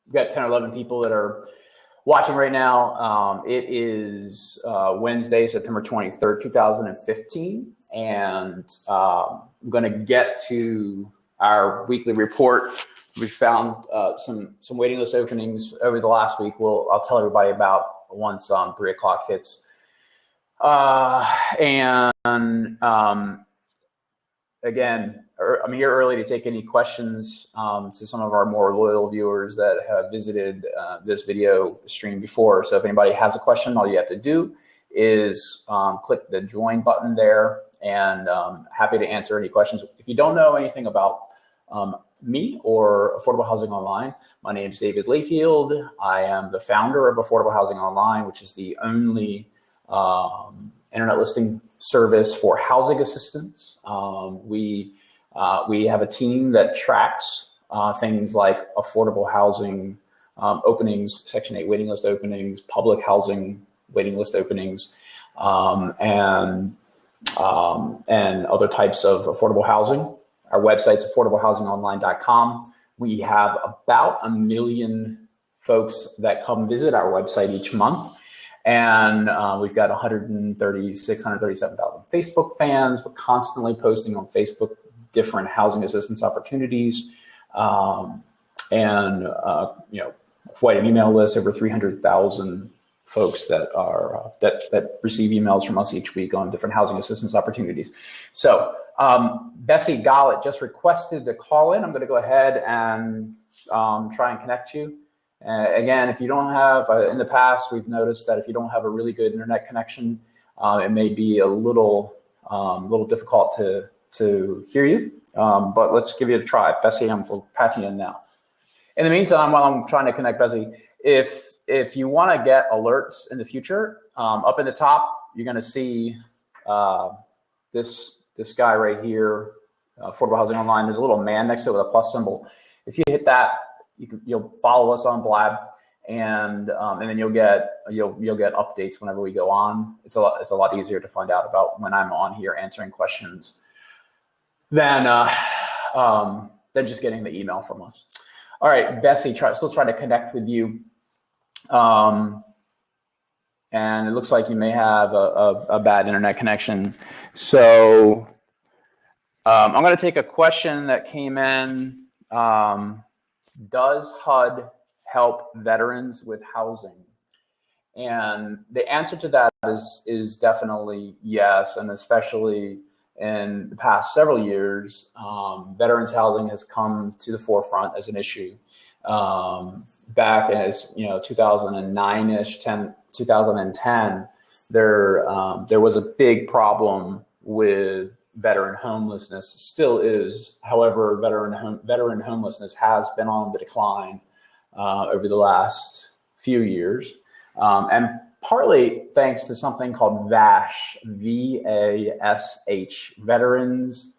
we've got 10 or 11 people that are watching right now. It is Wednesday, September 23rd, 2015. And I'm going to get to our weekly report. We found some waiting list openings over the last week. I'll tell everybody about once 3 o'clock hits. Again, I'm here early to take any questions to some of our more loyal viewers that have visited this video stream before. So if anybody has a question, all you have to do is click the join button there, and happy to answer any questions. If you don't know anything about me or Affordable Housing Online, my name is David Layfield. I am the founder of Affordable Housing Online, which is the only internet listing service for housing assistance. We have a team that tracks things like affordable housing openings, Section 8 waiting list openings, public housing waiting list openings, and other types of affordable housing. Our website's affordablehousingonline.com. We have about 1 million folks that come visit our website each month. And we've got 137,000 Facebook fans. We're constantly posting on Facebook different housing assistance opportunities, quite an email list, over 300,000 folks that are that receive emails from us each week on different housing assistance opportunities. So Bessie Gollett just requested to call in. I'm going to go ahead and try and connect you. Again, if you don't have, in the past, we've noticed that if you don't have a really good internet connection, it may be a little difficult to hear you, but let's give it a try. Bessie, I'm patching in now. In the meantime, while I'm trying to connect Bessie, if you want to get alerts in the future, up in the top, you're going to see this guy right here, Affordable Housing Online. There's a little man next to it with a plus symbol. If you hit that, you'll follow us on Blab, and then you'll get updates whenever we go on. It's a lot easier to find out about when I'm on here answering questions than just getting the email from us. All right, Bessie, still trying to connect with you, and it looks like you may have a bad internet connection. So I'm going to take a question that came in. Does HUD help veterans with housing? And the answer to that is definitely yes, and especially in the past several years, veterans housing has come to the forefront as an issue. Back as 2009-ish, 2010, there was a big problem with veteran homelessness, still is. However, veteran homelessness has been on the decline over the last few years, and partly thanks to something called VASH, V-A-S-H, Veterans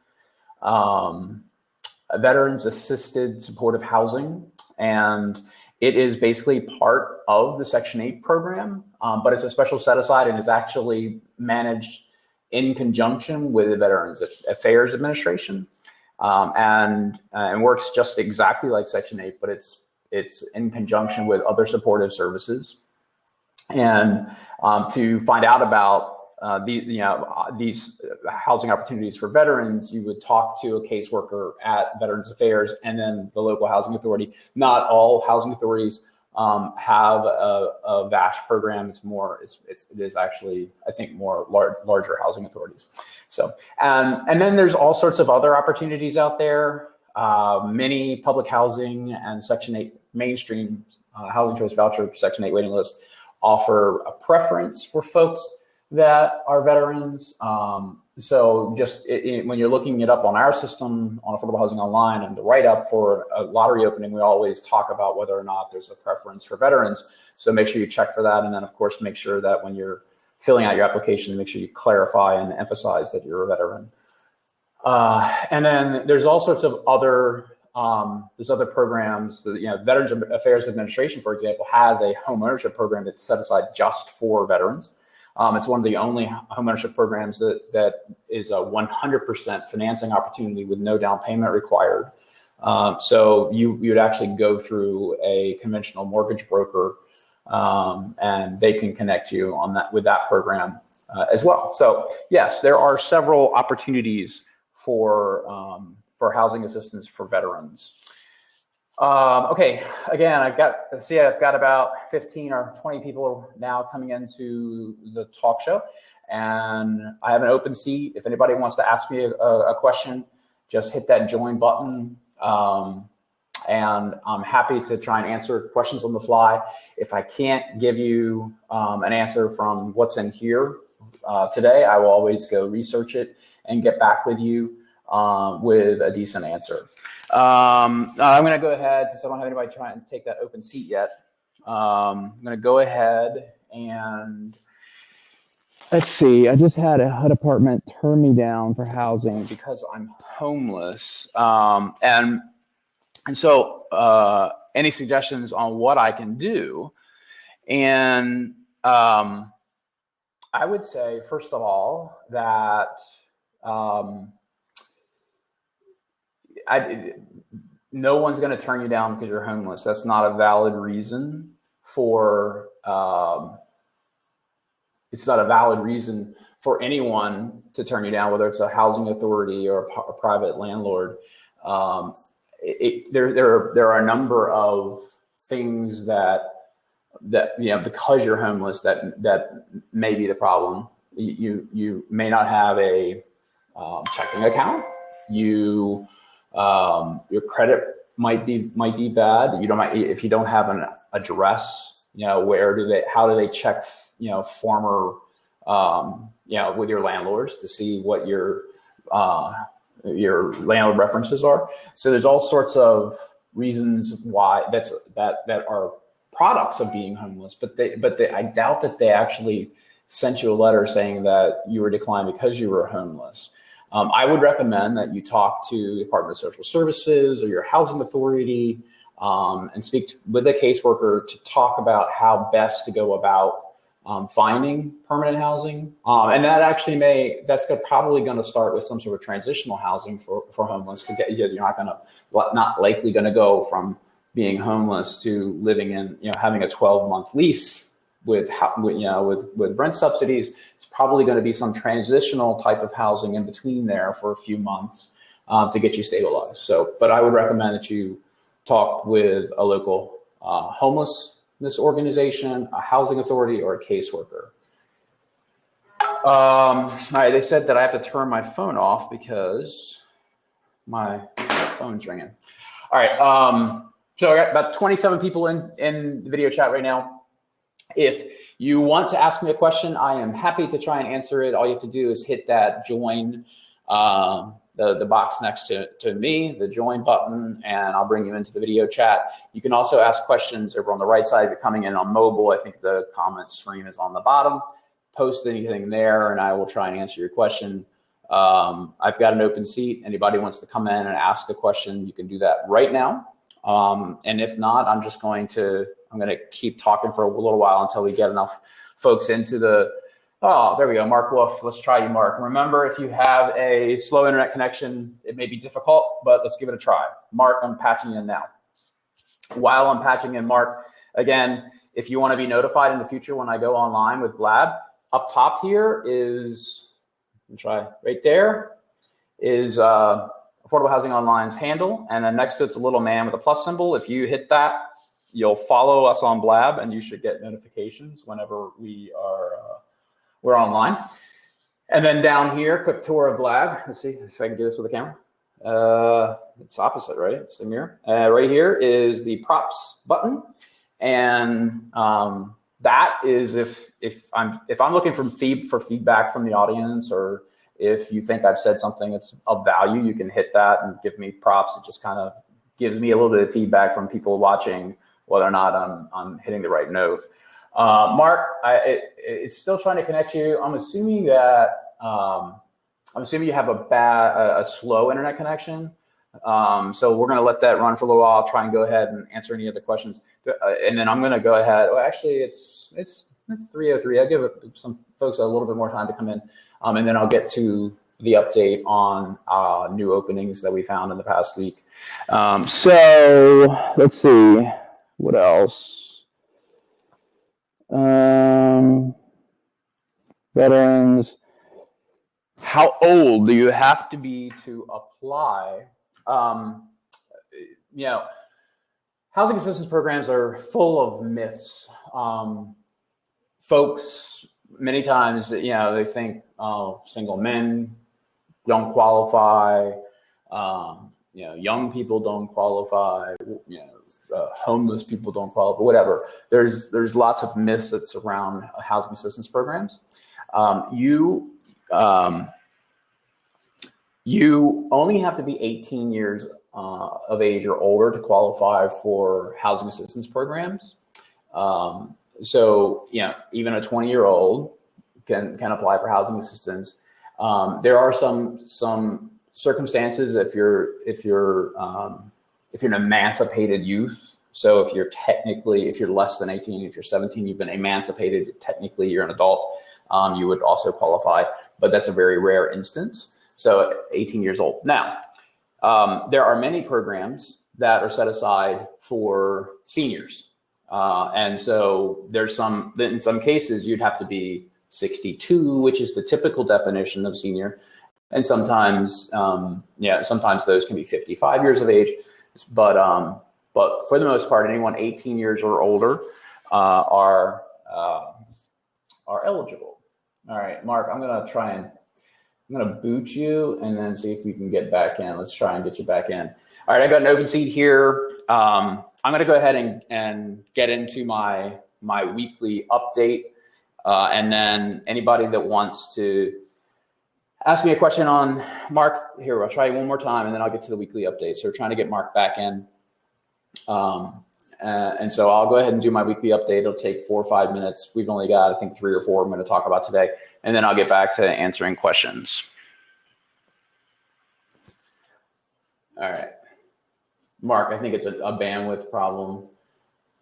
Assisted Supportive Housing, and it is basically part of the Section 8 program, but it's a special set aside and is actually managed in conjunction with the Veterans Affairs Administration, and works just exactly like Section 8, but it's in conjunction with other supportive services. And to find out about these housing opportunities for veterans, you would talk to a caseworker at Veterans Affairs and then the local housing authority. Not all housing authorities have a VASH program. It is actually, I think, more larger housing authorities. So, and then there's all sorts of other opportunities out there. Many public housing and Section 8 mainstream housing choice voucher Section 8 waiting list offer a preference for folks that are veterans. So just when you're looking it up on our system, on Affordable Housing Online, and the write-up for a lottery opening, we always talk about whether or not there's a preference for veterans. So make sure you check for that. And then, of course, make sure that when you're filling out your application, make sure you clarify and emphasize that you're a veteran. And then there's all sorts of other programs. Veterans Affairs Administration, for example, has a home ownership program that's set aside just for veterans. It's one of the only homeownership programs that is a 100% financing opportunity with no down payment required. So you would actually go through a conventional mortgage broker, and they can connect you on that with that program as well. So yes, there are several opportunities for housing assistance for veterans. Okay, again, I've got about 15 or 20 people now coming into the talk show, and I have an open seat. If anybody wants to ask me a question, just hit that join button, and I'm happy to try and answer questions on the fly. If I can't give you an answer from what's in here today, I will always go research it and get back with you with a decent answer. I'm going to go ahead, since I don't have anybody trying to take that open seat yet. I'm going to go ahead and let's see. I just had a HUD apartment turn me down for housing because I'm homeless. And so any suggestions on what I can do? And I would say, first of all, that no one's going to turn you down because you're homeless. That's not a valid reason for it's not a valid reason for anyone to turn you down, whether it's a housing authority or a private landlord. There are a number of things that because you're homeless that may be the problem. You may not have a checking account. Your credit might be bad. If you don't have an address, how do they check former with your landlords to see what your landlord references are. So there's all sorts of reasons why that are products of being homeless, but I doubt that they actually sent you a letter saying that you were declined because you were homeless. I would recommend that you talk to the Department of Social Services or your housing authority and speak with a caseworker to talk about how best to go about finding permanent housing. And that actually that's probably going to start with some sort of transitional housing for homeless to get you. You're not likely going to go from being homeless to living in, having a 12-month lease with rent subsidies. It's probably going to be some transitional type of housing in between there for a few months to get you stabilized. So, but I would recommend that you talk with a local homelessness organization, a housing authority, or a caseworker. All right, they said that I have to turn my phone off because my phone's ringing. All right, so I got about 27 people in the video chat right now. If you want to ask me a question, I am happy to try and answer it. All you have to do is hit that join, the box next to me, the join button, and I'll bring you into the video chat. You can also ask questions over on the right side. If you're coming in on mobile, I think the comment screen is on the bottom. Post anything there, and I will try and answer your question. I've got an open seat. Anybody wants to come in and ask a question, you can do that right now. And if not, I'm going to keep talking for a little while until we get enough folks into there we go, Mark Wolf. Let's try you, Mark. Remember, if you have a slow internet connection, it may be difficult, but let's give it a try. Mark, I'm patching in now. While I'm patching in, Mark, again, if you want to be notified in the future when I go online with Blab, up top here is, right there, is Affordable Housing Online's handle, and then next to it's a little man with a plus symbol. If you hit that, you'll follow us on Blab, and you should get notifications whenever we're online. And then down here, quick tour of Blab. Let's see if I can do this with the camera. It's opposite, right? It's the mirror. Right here is the props button, and that is if I'm looking for feedback from the audience, or if you think I've said something that's of value, you can hit that and give me props. It just kind of gives me a little bit of feedback from people watching whether or not I'm hitting the right note. Mark, it's still trying to connect you. I'm assuming that you have a slow internet connection. So we're going to let that run for a little while. I'll try and go ahead and answer any other questions, and then I'm going to go ahead. Well, actually, it's 3:03. I'll give some folks a little bit more time to come in, and then I'll get to the update on new openings that we found in the past week. So let's see, what else? Veterans. How old do you have to be to apply? Housing assistance programs are full of myths. Folks, many times, they think, single men don't qualify, young people don't qualify, homeless people don't qualify, whatever. There's lots of myths that surround housing assistance programs. You only have to be 18 years of age or older to qualify for housing assistance programs. So, even a 20-year-old can apply for housing assistance. There are some circumstances if you're an emancipated youth. So if you're less than 18, if you're 17, you've been emancipated, technically you're an adult, you would also qualify, but that's a very rare instance. So 18 years old. Now, there are many programs that are set aside for seniors. And so in some cases, you'd have to be 62, which is the typical definition of senior. And sometimes those can be 55 years of age. But for the most part, anyone 18 years or older are eligible. All right, Mark, I'm going to boot you and then see if we can get back in. Let's try and get you back in. All right, I got an open seat here. I'm going to go ahead and get into my weekly update. And then anybody that wants to ask me a question on Mark, here, I'll try one more time and then I'll get to the weekly update. So we're trying to get Mark back in. And so I'll go ahead and do my weekly update. It'll take 4 or 5 minutes. We've only got, I think, 3 or 4 I'm going to talk about today. And then I'll get back to answering questions. All right. Mark, I think it's a bandwidth problem.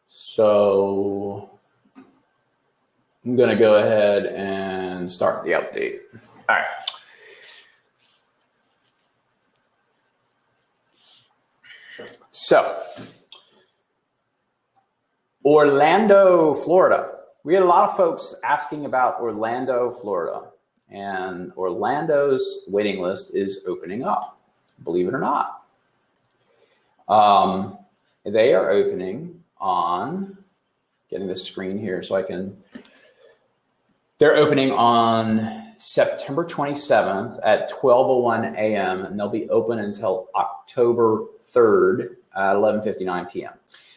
So I'm going to go ahead and start the update. All right. So Orlando, Florida. We had a lot of folks asking about Orlando, Florida, and Orlando's waiting list is opening up, believe it or not. They are opening on, getting the screen here so I can, they're opening on September 27th at 12:01 a.m. and they'll be open until October 3rd at 11:59 p.m.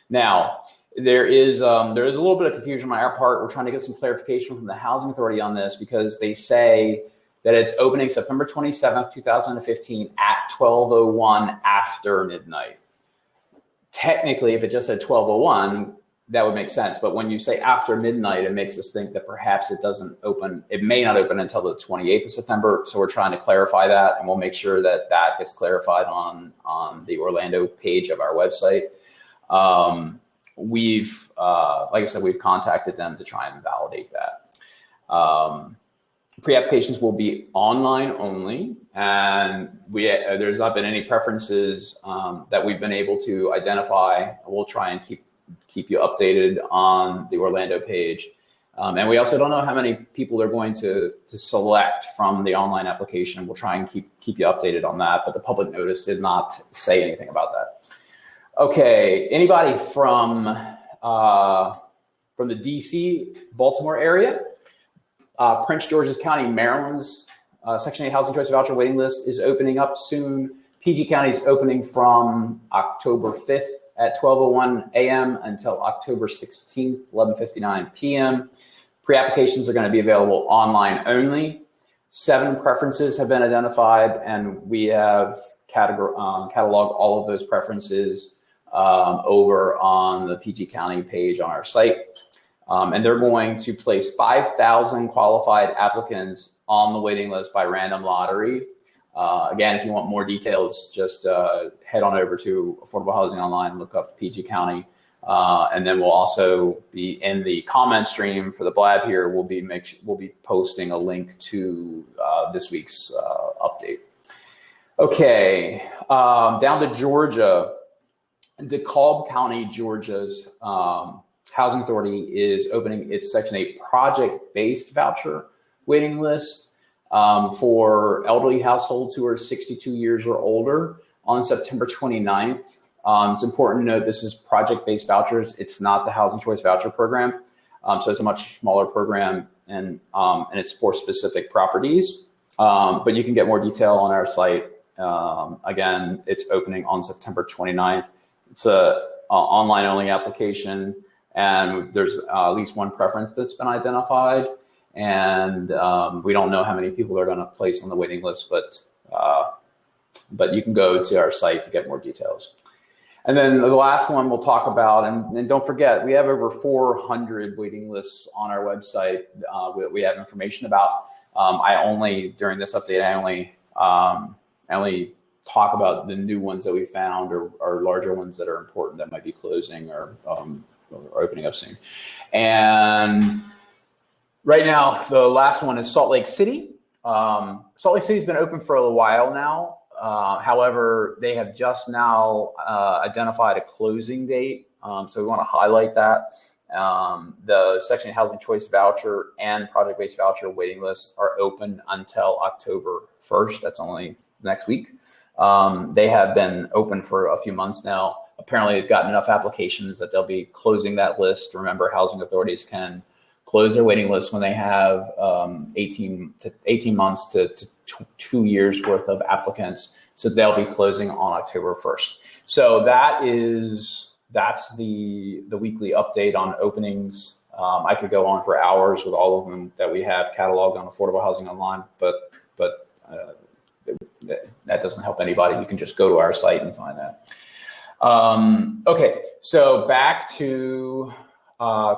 Now, there is a little bit of confusion on our part. We're trying to get some clarification from the Housing Authority on this because they say that it's opening September 27th, 2015 at 12:01 after midnight. Technically, if it just said 12:01, that would make sense. But when you say after midnight, it makes us think that perhaps it doesn't open. It may not open until the 28th of September. So we're trying to clarify that, and we'll make sure that that gets clarified on the Orlando page of our website. We've, like I said, we've contacted them to try and validate that. Pre-applications will be online only, and there's not been any preferences that we've been able to identify. We'll try and keep you updated on the Orlando page. And we also don't know how many people they're going to select from the online application. We'll try and keep you updated on that, but the public notice did not say anything about that. Okay, anybody from the DC, Baltimore area? Prince George's County, Maryland's Section 8 Housing Choice Voucher waiting list is opening up soon. PG County is opening from October 5th at 12:01 a.m. until October 16th, 11:59 p.m. Pre-applications are going to be available online only. 7 preferences have been identified, and we have cataloged all of those preferences over on the PG County page on our site. And they're going to place 5,000 qualified applicants on the waiting list by random lottery. Again, if you want more details, just head on over to Affordable Housing Online, look up PG County, and then we'll also be in the comment stream for the Blab here. We'll be posting a link to this week's update. Okay, down to Georgia. DeKalb County, Georgia's Housing Authority is opening its Section 8 project-based voucher waiting list for elderly households who are 62 years or older on September 29th. It's important to note this is project-based vouchers. It's not the Housing Choice Voucher Program. So it's a much smaller program, and it's for specific properties. But you can get more detail on our site. Again, it's opening on September 29th. It's a online only application, and there's at least one preference that's been identified. And we don't know how many people are going to place on the waiting list, but you can go to our site to get more details. And then the last one we'll talk about, and don't forget, we have over 400 waiting lists on our website. We have information about. During this update, I only talk about the new ones that we found, or larger ones that are important that might be closing or opening up soon. And right now, the last one is Salt Lake City. Salt Lake City's been open for a little while now. However, they have just now identified a closing date. So we want to highlight that. The Section 8 Housing Choice Voucher and project-based voucher waiting lists are open until October 1st. That's only next week. They have been open for a few months now. Apparently, they've gotten enough applications that they'll be closing that list. Remember, housing authorities can close their waiting list when they have 18 months to 2 years worth of applicants. So they'll be closing on October 1st. So that's the weekly update on openings. I could go on for hours with all of them that we have cataloged on Affordable Housing Online, but that doesn't help anybody. You can just go to our site and find that. Okay, so back to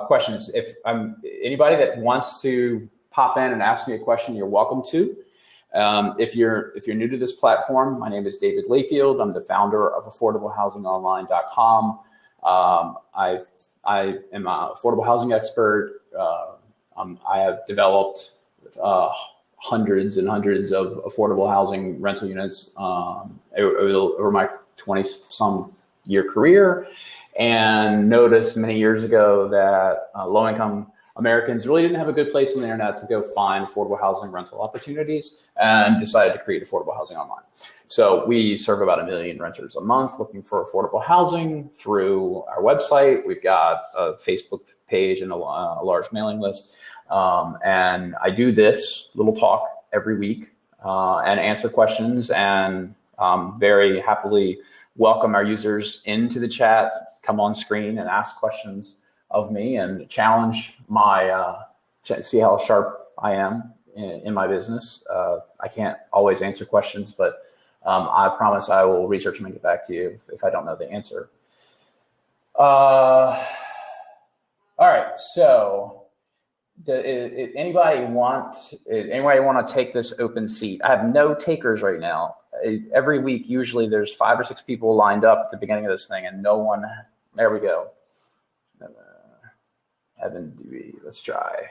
questions. If anybody that wants to pop in and ask me a question, you're welcome to. If you're new to this platform, my name is David Layfield. I'm the founder of AffordableHousingOnline.com. I am an affordable housing expert. I have developed hundreds and hundreds of affordable housing rental units over my 20-some year career, and noticed many years ago that low-income Americans really didn't have a good place on the internet to go find affordable housing rental opportunities, and decided to create Affordable Housing Online. So we serve about 1 million renters a month looking for affordable housing through our website. We've got a Facebook page and a large mailing list. And I do this little talk every week and answer questions, and very happily welcome our users into the chat, come on screen and ask questions of me and challenge see how sharp I am in my business. I can't always answer questions, but I promise I will research them and get back to you if I don't know the answer. All right, so anybody want to take this open seat? I have no takers right now. Every week, usually there's 5 or 6 people lined up at the beginning of this thing, and no one. There we go. Evan Dewey, let's try.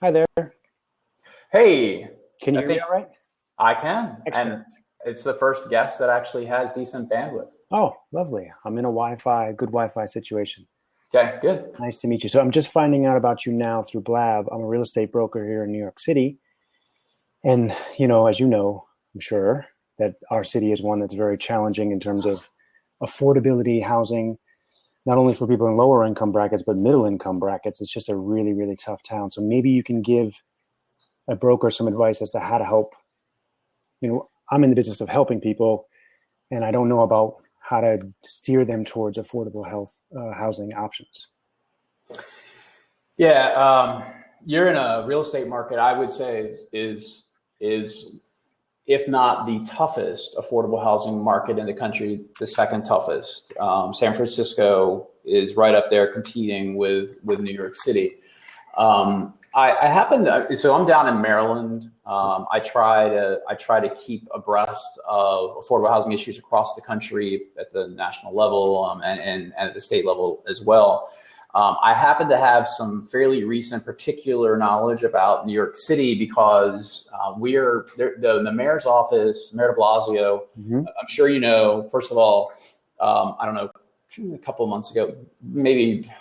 Hi there. Hey. Can you hear me all right? I can. Excellent. And it's the first guest that actually has decent bandwidth. Oh, lovely. I'm in a good Wi-Fi situation. Okay, good. Nice to meet you. So I'm just finding out about you now through Blab. I'm a real estate broker here in New York City. And, as you know, I'm sure that our city is one that's very challenging in terms of affordability, housing, not only for people in lower income brackets, but middle income brackets. It's just a really, really tough town. So maybe you can give a broker some advice as to how to help. I'm in the business of helping people, and I don't know about how to steer them towards affordable housing options. Yeah, you're in a real estate market, I would say is if not the toughest affordable housing market in the country, the second toughest. San Francisco is right up there competing with New York City. So I'm down in Maryland. I try to keep abreast of affordable housing issues across the country at the national level and at the state level as well. I happen to have some fairly recent particular knowledge about New York City because the mayor's office, Mayor de Blasio. Mm-hmm. I'm sure you know. First of all, I don't know, a couple of months ago, maybe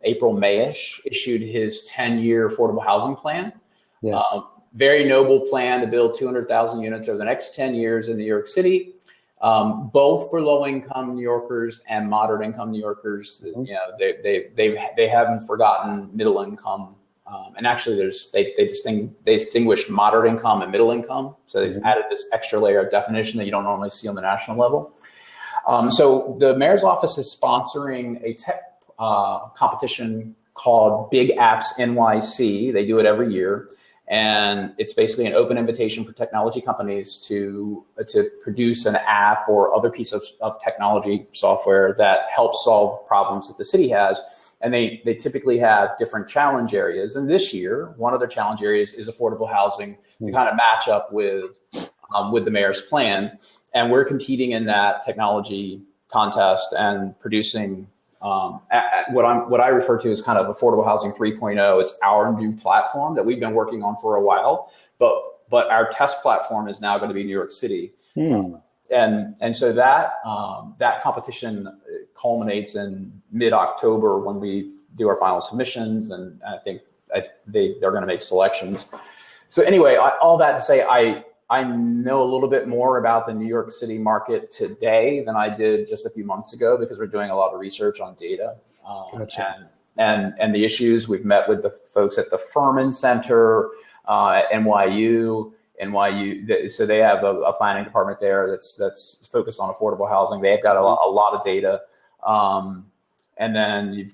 April, Mayish, issued his 10-year affordable housing plan. Yes. Very noble plan to build 200,000 units over the next 10 years in New York City, both for low-income New Yorkers and moderate-income New Yorkers. You know, they haven't forgotten middle income, and actually, they distinguish moderate income and middle income. So they've added this extra layer of definition that you don't normally see on the national level. So the mayor's office is sponsoring a tech competition called Big Apps NYC. They do it every year. And it's basically an open invitation for technology companies to produce an app or other piece of technology software that helps solve problems that the city has. And they typically have different challenge areas. And this year, one of their challenge areas is affordable housing to kind of match up with the mayor's plan. And we're competing in that technology contest and producing what I refer to as kind of Affordable Housing 3.0. It's our new platform that we've been working on for a while, but our test platform is now going to be New York City. And so that competition culminates in mid-October when we do our final submissions, and I think they're going to make selections. So anyway, all that to say, I know a little bit more about the New York City market today than I did just a few months ago because we're doing a lot of research on data Gotcha. and the issues. We've met with the folks at the Furman Center at NYU. So they have a planning department there that's focused on affordable housing. They've got a lot of data. And then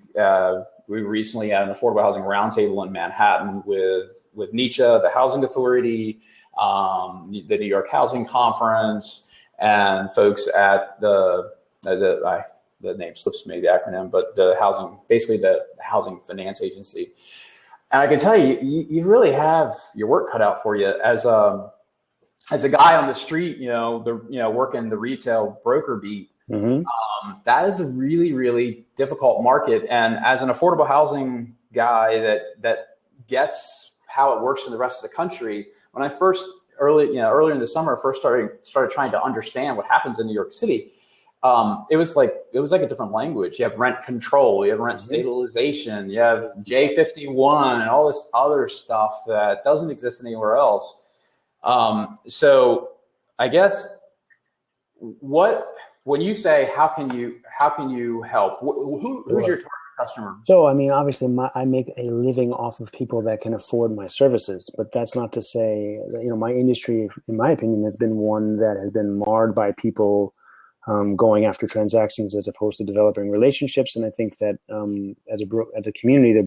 we recently had an affordable housing roundtable in Manhattan with Nietzsche, the Housing Authority, the New York Housing Conference, and folks at the name slips me, the acronym, but the Housing Finance Agency. And I can tell you, you really have your work cut out for you as a guy on the street, working the retail broker beat. Mm-hmm. That is a really, really difficult market. And as an affordable housing guy that gets how it works in the rest of the country, when I first earlier in the summer first started trying to understand what happens in New York City, it was like a different language. You have rent control, you have rent stabilization, you have J51 and all this other stuff that doesn't exist anywhere else. So I guess when you say how can you help? Who's your target customer? So, I mean, obviously, I make a living off of people that can afford my services, but that's not to say that, my industry, in my opinion, has been one that has been marred by people going after transactions as opposed to developing relationships. And I think that as a community, the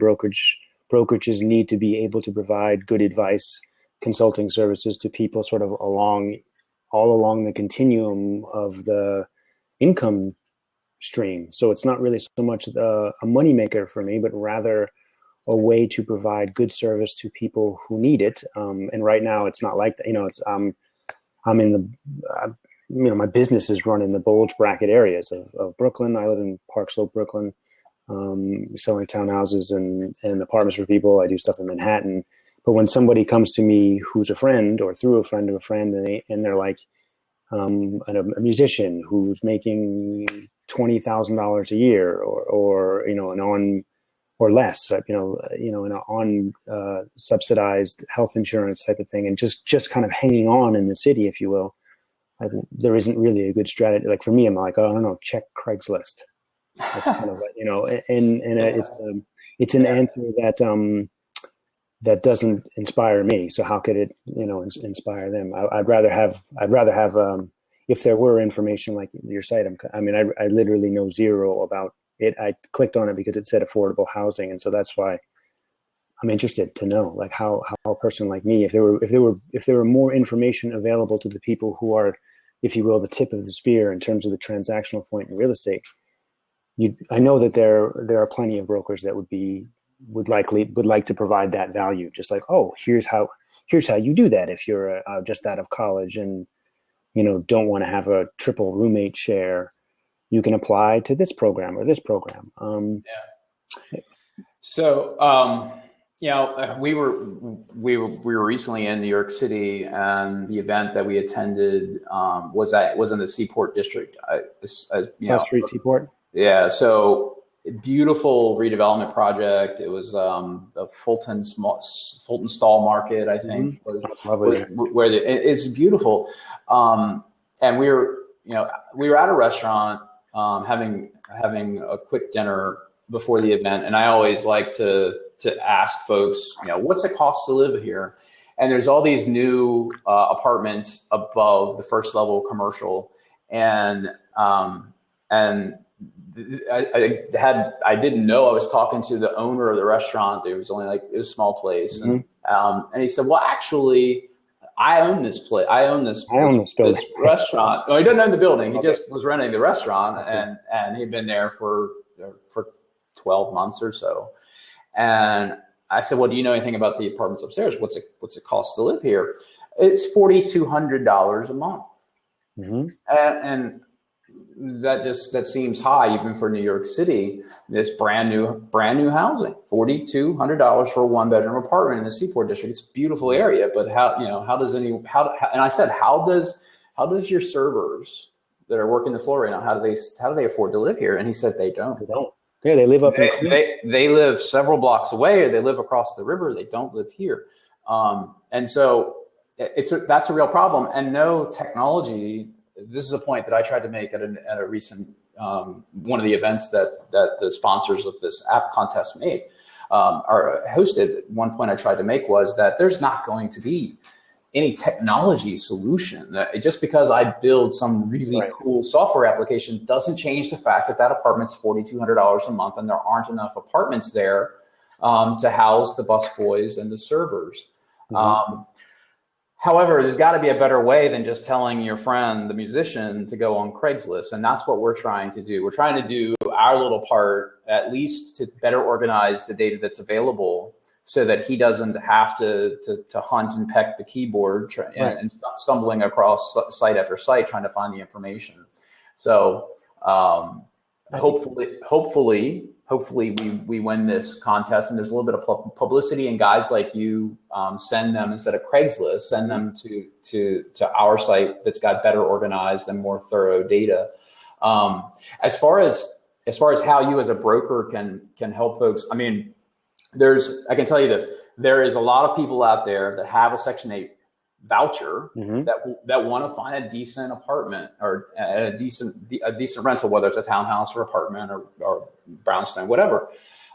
brokerages need to be able to provide good advice, consulting services to people sort of all along the continuum of the income stream. So it's not really so much a moneymaker for me, but rather a way to provide good service to people who need it. And right now it's not like that. I'm in the, my business is run in the bulge bracket areas of Brooklyn. I live in Park Slope, Brooklyn, selling townhouses and apartments for people. I do stuff in Manhattan. But when somebody comes to me who's a friend or through a friend of a friend, and they're like a musician who's making $20,000 a year or or less, in on subsidized health insurance type of thing, and just kind of hanging on in the city, if you will. There isn't really a good strategy. Like for me, I'm like, oh, I don't know, check Craigslist. That's kind of like, it's an answer that doesn't inspire me. So how could it, inspire them? I'd rather have, if there were information like your site, I literally know zero about it. I clicked on it because it said affordable housing. And so that's why I'm interested to know, like how a person like me, if there were more information available to the people who are, if you will, the tip of the spear in terms of the transactional point in real estate. I know that there are plenty of brokers that would like to provide that value. Just like, oh, here's how you do that if you're just out of college and don't want to have a triple roommate share. You can apply to this program or this program. So, we were recently in New York City, and the event that we attended was in the Seaport District. South Street Seaport. Yeah. So beautiful redevelopment project. It was the Fulton Stall Market, I think, where it's beautiful. And we were at a restaurant having a quick dinner before the event, and I always like to ask folks, what's it cost to live here? And there's all these new apartments above the first level commercial, and I didn't know I was talking to the owner of the restaurant. It was a small place, and he said, "Well, actually, I own this place. I own this restaurant." No, he doesn't own the building. He just was renting the restaurant, and he'd been there for 12 months or so. And I said, "Well, do you know anything about the apartments upstairs? What's it cost to live here?" It's $4,200 a month, and that seems high even for New York City. This brand new housing, $4,200 for a 1-bedroom apartment in the Seaport District. It's a beautiful area, but and I said, how does your servers that are working the floor right now, how do they afford to live here? And he said they don't. Yeah, they live they live several blocks away, or they live across the river. They don't live here, and so that's a real problem. And no technology. This is a point that I tried to make at a recent one of the events that the sponsors of this app contest made or hosted. One point I tried to make was that there's not going to be any technology solution. Just because I build some really cool software application doesn't change the fact that apartment's $4,200 a month, and there aren't enough apartments there to house the busboys and the servers. However, there's got to be a better way than just telling your friend, the musician, to go on Craigslist. And that's what we're trying to do. We're trying to do our little part, at least to better organize the data that's available so that he doesn't have to hunt and peck the keyboard and stumbling across site after site trying to find the information. So hopefully we win this contest, and there's a little bit of publicity, and guys like you send them, instead of Craigslist, send them to our site that's got better organized and more thorough data. As far as how you as a broker can help folks, I mean, I can tell you this, there is a lot of people out there that have a Section 8 voucher that want to find a decent apartment or a decent rental, whether it's a townhouse or apartment or brownstone, whatever.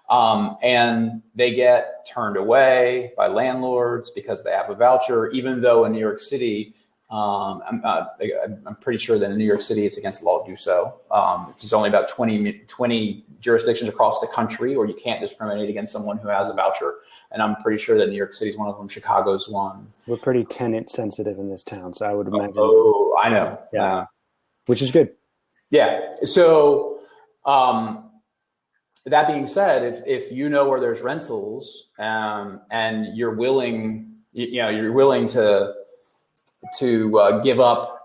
And they get turned away by landlords because they have a voucher, even though in New York City, I'm pretty sure that in New York City, it's against the law to do so. There's only about 20 jurisdictions across the country where you can't discriminate against someone who has a voucher. And I'm pretty sure that New York City is one of them. Chicago's one. We're pretty tenant sensitive in this town, so I would imagine. Oh, I know. Yeah. Which is good. Yeah. So, that being said, if you know where there's rentals, and you're willing to give up,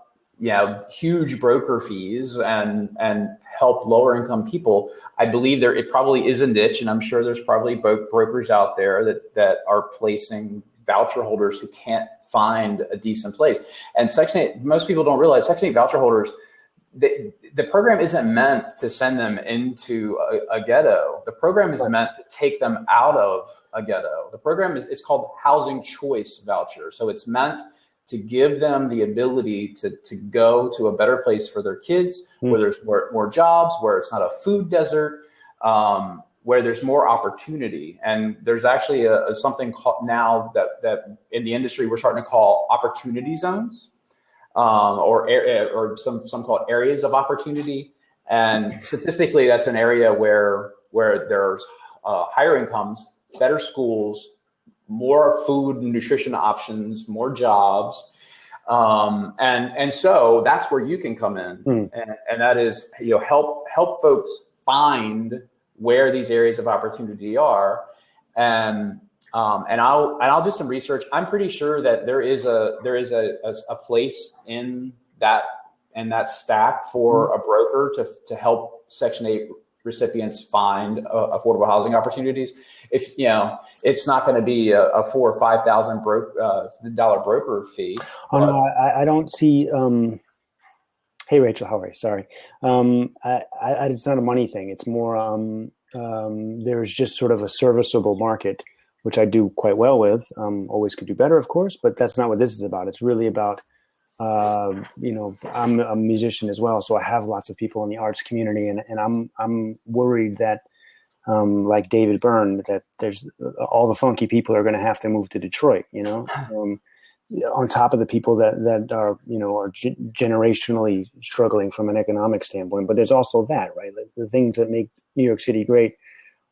huge broker fees and help lower income people, I believe it probably is a niche, and I'm sure there's probably brokers out there that are placing voucher holders who can't find a decent place. And Section 8, most people don't realize Section 8 voucher holders, the program isn't meant to send them into a ghetto. The program is meant to take them out of a ghetto. The program it's called Housing Choice Voucher. So it's meant to give them the ability to go to a better place for their kids, where there's more jobs, where it's not a food desert, where there's more opportunity. And there's actually something called now that in the industry we're starting to call opportunity zones, or some call it areas of opportunity. And statistically, that's an area where there's higher incomes, better schools, more food and nutrition options, more jobs. And so that's where you can come in. And that is, help folks find where these areas of opportunity are. And I'll do some research. I'm pretty sure that there is a place in that stack for a broker to help Section 8 recipients find affordable housing opportunities. If it's not going to be a $4,000 or $5,000 dollar broker fee. Oh no, I don't see. Hey Rachel, how are you? Sorry, it's not a money thing. It's more there's just sort of a serviceable market, which I do quite well with. Always could do better, of course, but that's not what this is about. It's really about, I'm a musician as well, so I have lots of people in the arts community, and I'm worried that, like David Byrne, that there's all the funky people are going to have to move to Detroit, on top of the people that are, are generationally struggling from an economic standpoint. But there's also that, right? The things that make New York City great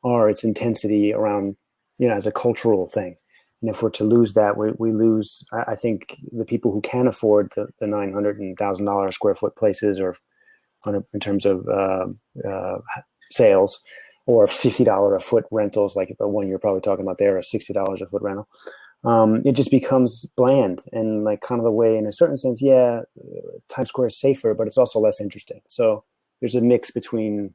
are its intensity around, as a cultural thing. And if we're to lose that, we lose, I think, the people who can afford the $900 and $1,000 square foot places, or in terms of sales, or $50 a foot rentals, like the one you're probably talking about there, a $60 a foot rental. It just becomes bland, and like kind of the way, in a certain sense, Times Square is safer, but it's also less interesting. So there's a mix between,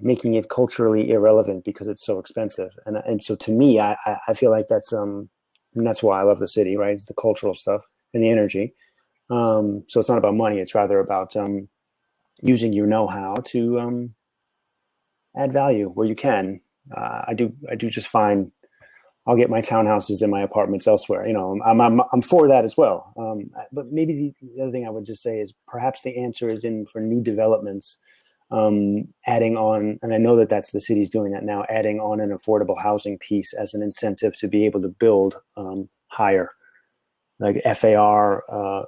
making it culturally irrelevant because it's so expensive. And so to me, I feel like that's why I love the city, right? It's the cultural stuff and the energy. So it's not about money. It's rather about using your know-how to add value where you can. I do just fine. I'll get my townhouses and my apartments elsewhere. I'm for that as well. But maybe the other thing I would just say is perhaps the answer is in for new developments, adding on, and I know that that's the city's doing that now, adding on an affordable housing piece as an incentive to be able to build higher, like FAR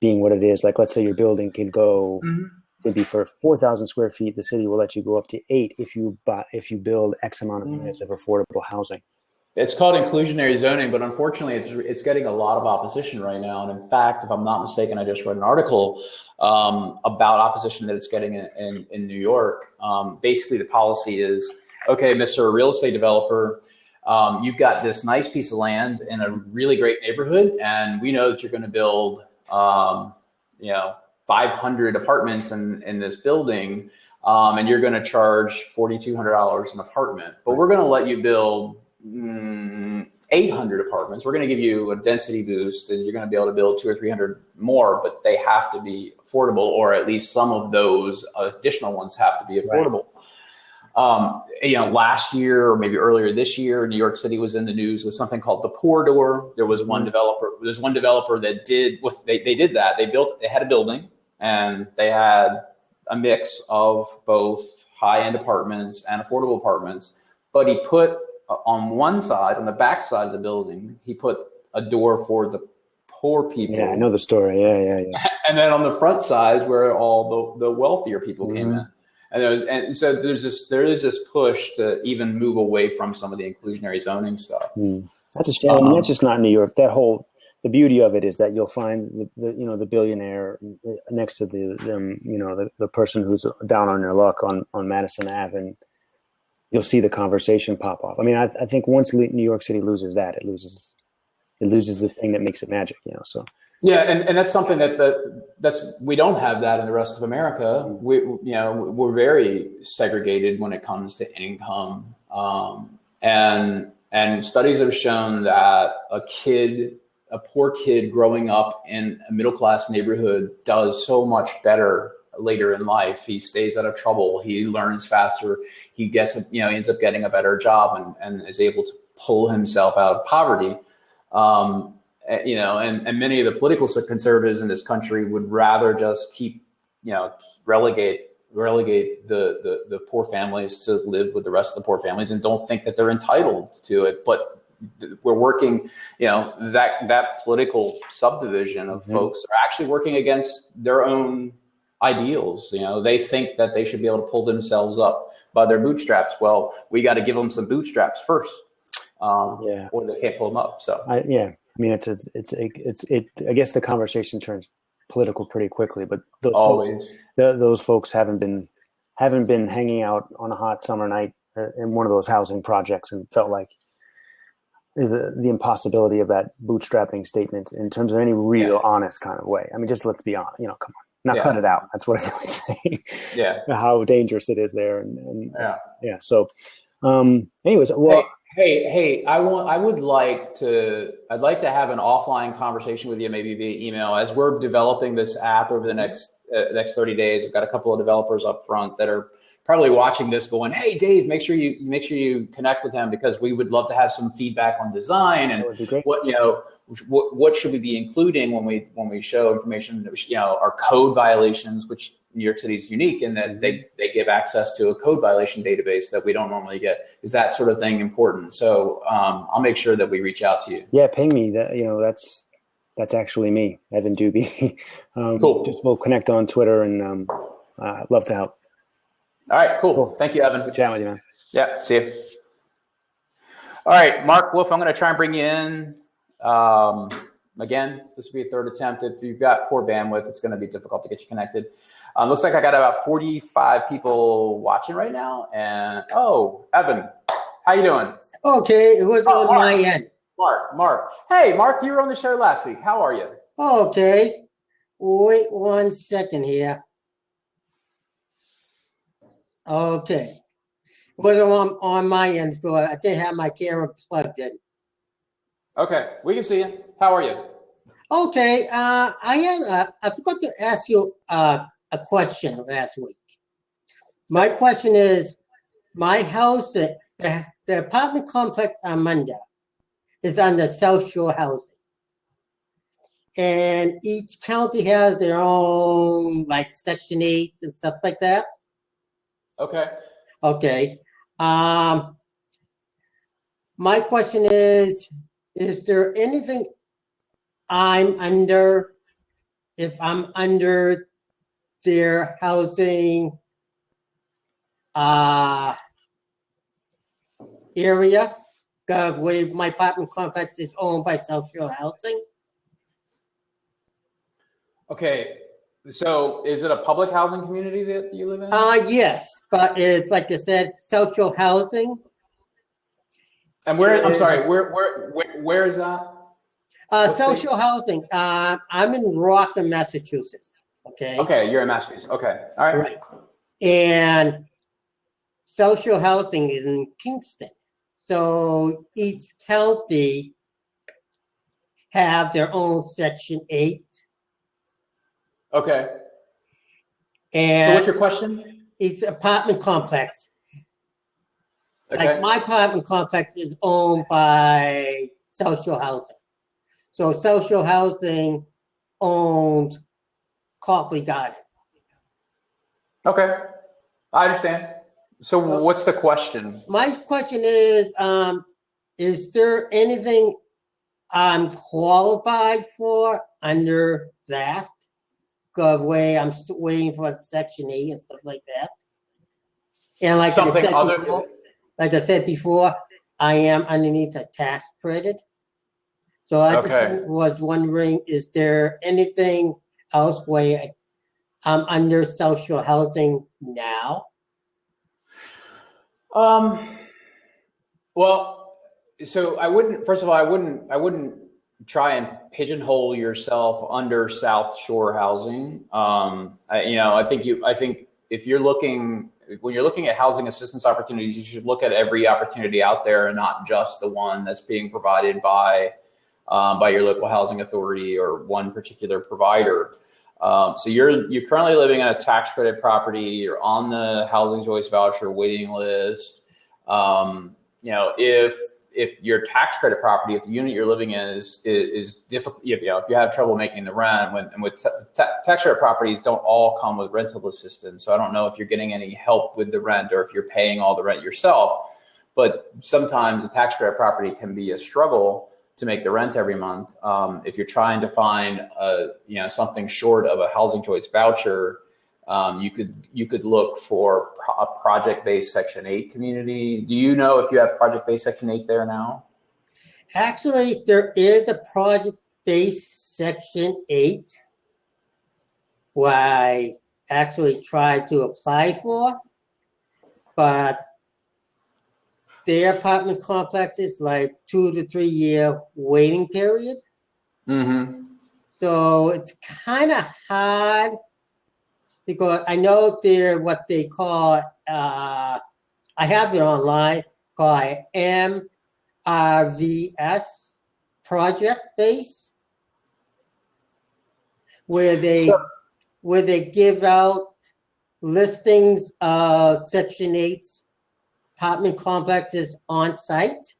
being what it is. Like, let's say your building can go. Mm-hmm. Would be for 4,000 square feet. The city will let you go up to 8 if you build X amount of units of affordable housing. It's called inclusionary zoning, but unfortunately, it's getting a lot of opposition right now. And in fact, if I'm not mistaken, I just read an article about opposition that it's getting in New York. Basically, the policy is, okay, Mr. Real Estate Developer, you've got this nice piece of land in a really great neighborhood, and we know that you're going to build, 500 apartments in this building, and you're going to charge $4,200 an apartment. But we're going to let you build 800 apartments. We're going to give you a density boost, and you're going to be able to build 200 or 300 more, but they have to be affordable, or at least some of those additional ones have to be affordable. Right. Last year or maybe earlier this year, New York City was in the news with something called the Poor Door. There was one developer. There's one developer that did what they did that. They had a building, and they had a mix of both high-end apartments and affordable apartments. But he put on one side, on the back side of the building, he put a door for the poor people. Yeah, I know the story. Yeah. And then on the front side is where all the wealthier people came in. And so there is this push to even move away from some of the inclusionary zoning stuff. That's a shame. I mean, that's just not New York. The beauty of it is that you'll find the billionaire next to the person who's down on their luck on Madison Ave, and you'll see the conversation pop off. I mean, I think once New York City loses that, it loses the thing that makes it magic. So. Yeah, and that's something that's we don't have that in the rest of America. We're very segregated when it comes to income, and studies have shown that a poor kid growing up in a middle class neighborhood does so much better later in life. He stays out of trouble. He learns faster. He ends up getting a better job and is able to pull himself out of poverty. And many of the political conservatives in this country would rather just relegate the poor families to live with the rest of the poor families, and don't think that they're entitled to it. But we're working, that political subdivision of folks are actually working against their own ideals. They think that they should be able to pull themselves up by their bootstraps. Well, we got to give them some bootstraps first, or they can't pull them up. So I mean, I guess the conversation turns political pretty quickly, but those folks haven't been hanging out on a hot summer night in one of those housing projects and felt like the impossibility of that bootstrapping statement in terms of any real honest kind of way. I mean, just let's be honest, come on. not Yeah. cut it out. That's what I'm really saying. Yeah. How dangerous it is there, and Yeah. So, anyways, well, Hey, I'd like to have an offline conversation with you, maybe via email, as we're developing this app over the next 30 days. I've got a couple of developers up front that are probably watching this going, hey, Dave, make sure you connect with him, because we would love to have some feedback on design and that would be great. what should we be including when we show information, our code violations, which New York City is unique in that they give access to a code violation database that we don't normally get. Is that sort of thing important? So I'll make sure that we reach out to you. Yeah, ping me. That that's actually me, Evan Doobie. Cool. Just we'll connect on Twitter, and I'd love to help. All right, cool. Thank you, Evan. Good chatting with you, man. Yeah, see you. All right, Mark Wolf, I'm going to try and bring you in. Again, this will be a third attempt. If you've got poor bandwidth, it's going to be difficult to get you connected. Looks like I got about 45 people watching right now. And Evan, how you doing? Okay, it was on my end. Mark. Hey, Mark, you were on the show last week. How are you? Okay, wait 1 second here. Okay, it was on my end, so I didn't have my camera plugged in. Okay, we can see you. How are you? Okay, I forgot to ask you a question last week. My question is, my house, the apartment complex I'm under, is under social housing. And each county has their own, like Section 8 and stuff like that. Okay. Okay. My question is there anything I'm under, if I'm under their housing area, because my apartment complex is owned by social housing? Okay. So is it a public housing community that you live in? Yes, but it's like I said, social housing. And I'm sorry, where is that? Social housing. I'm in Rockland, Massachusetts. Okay. Okay, you're in Massachusetts. Okay. All right. Right. And social housing is in Kingston. So each county have their own Section 8. Okay. And so what's your question? It's apartment complex. Okay. Like my apartment complex is owned by social housing. So social housing owns Copley Garden. Okay. I understand. So what's the question? My question is there anything I'm qualified for under that? Because I'm still waiting for Section 8 and stuff like that. And like I said before, I am underneath a tax credit. So I just was wondering, is there anything else where I'm under social housing now? Well, so I wouldn't try and pigeonhole yourself under South Shore housing. I think if when you're looking at housing assistance opportunities, you should look at every opportunity out there and not just the one that's being provided by your local housing authority or one particular provider. So you're currently living in a tax credit property. You're on the Housing Choice Voucher waiting list. If your tax credit property, if the unit you're living in is difficult, if you have trouble making the rent, tax credit properties don't all come with rental assistance. So I don't know if you're getting any help with the rent or if you're paying all the rent yourself. But sometimes a tax credit property can be a struggle to make the rent every month. If you're trying to find something short of a Housing Choice Voucher, you could look for a project-based Section 8 community. Do you know if you have project-based Section 8 there now? Actually, there is a project-based Section 8 where I actually tried to apply for, but their apartment complex is like 2 to 3 year waiting period. Mm-hmm. So it's kind of hard because I know they're what they call, I have it online, called MRVS project base, where they give out listings of Section 8's apartment complexes on site.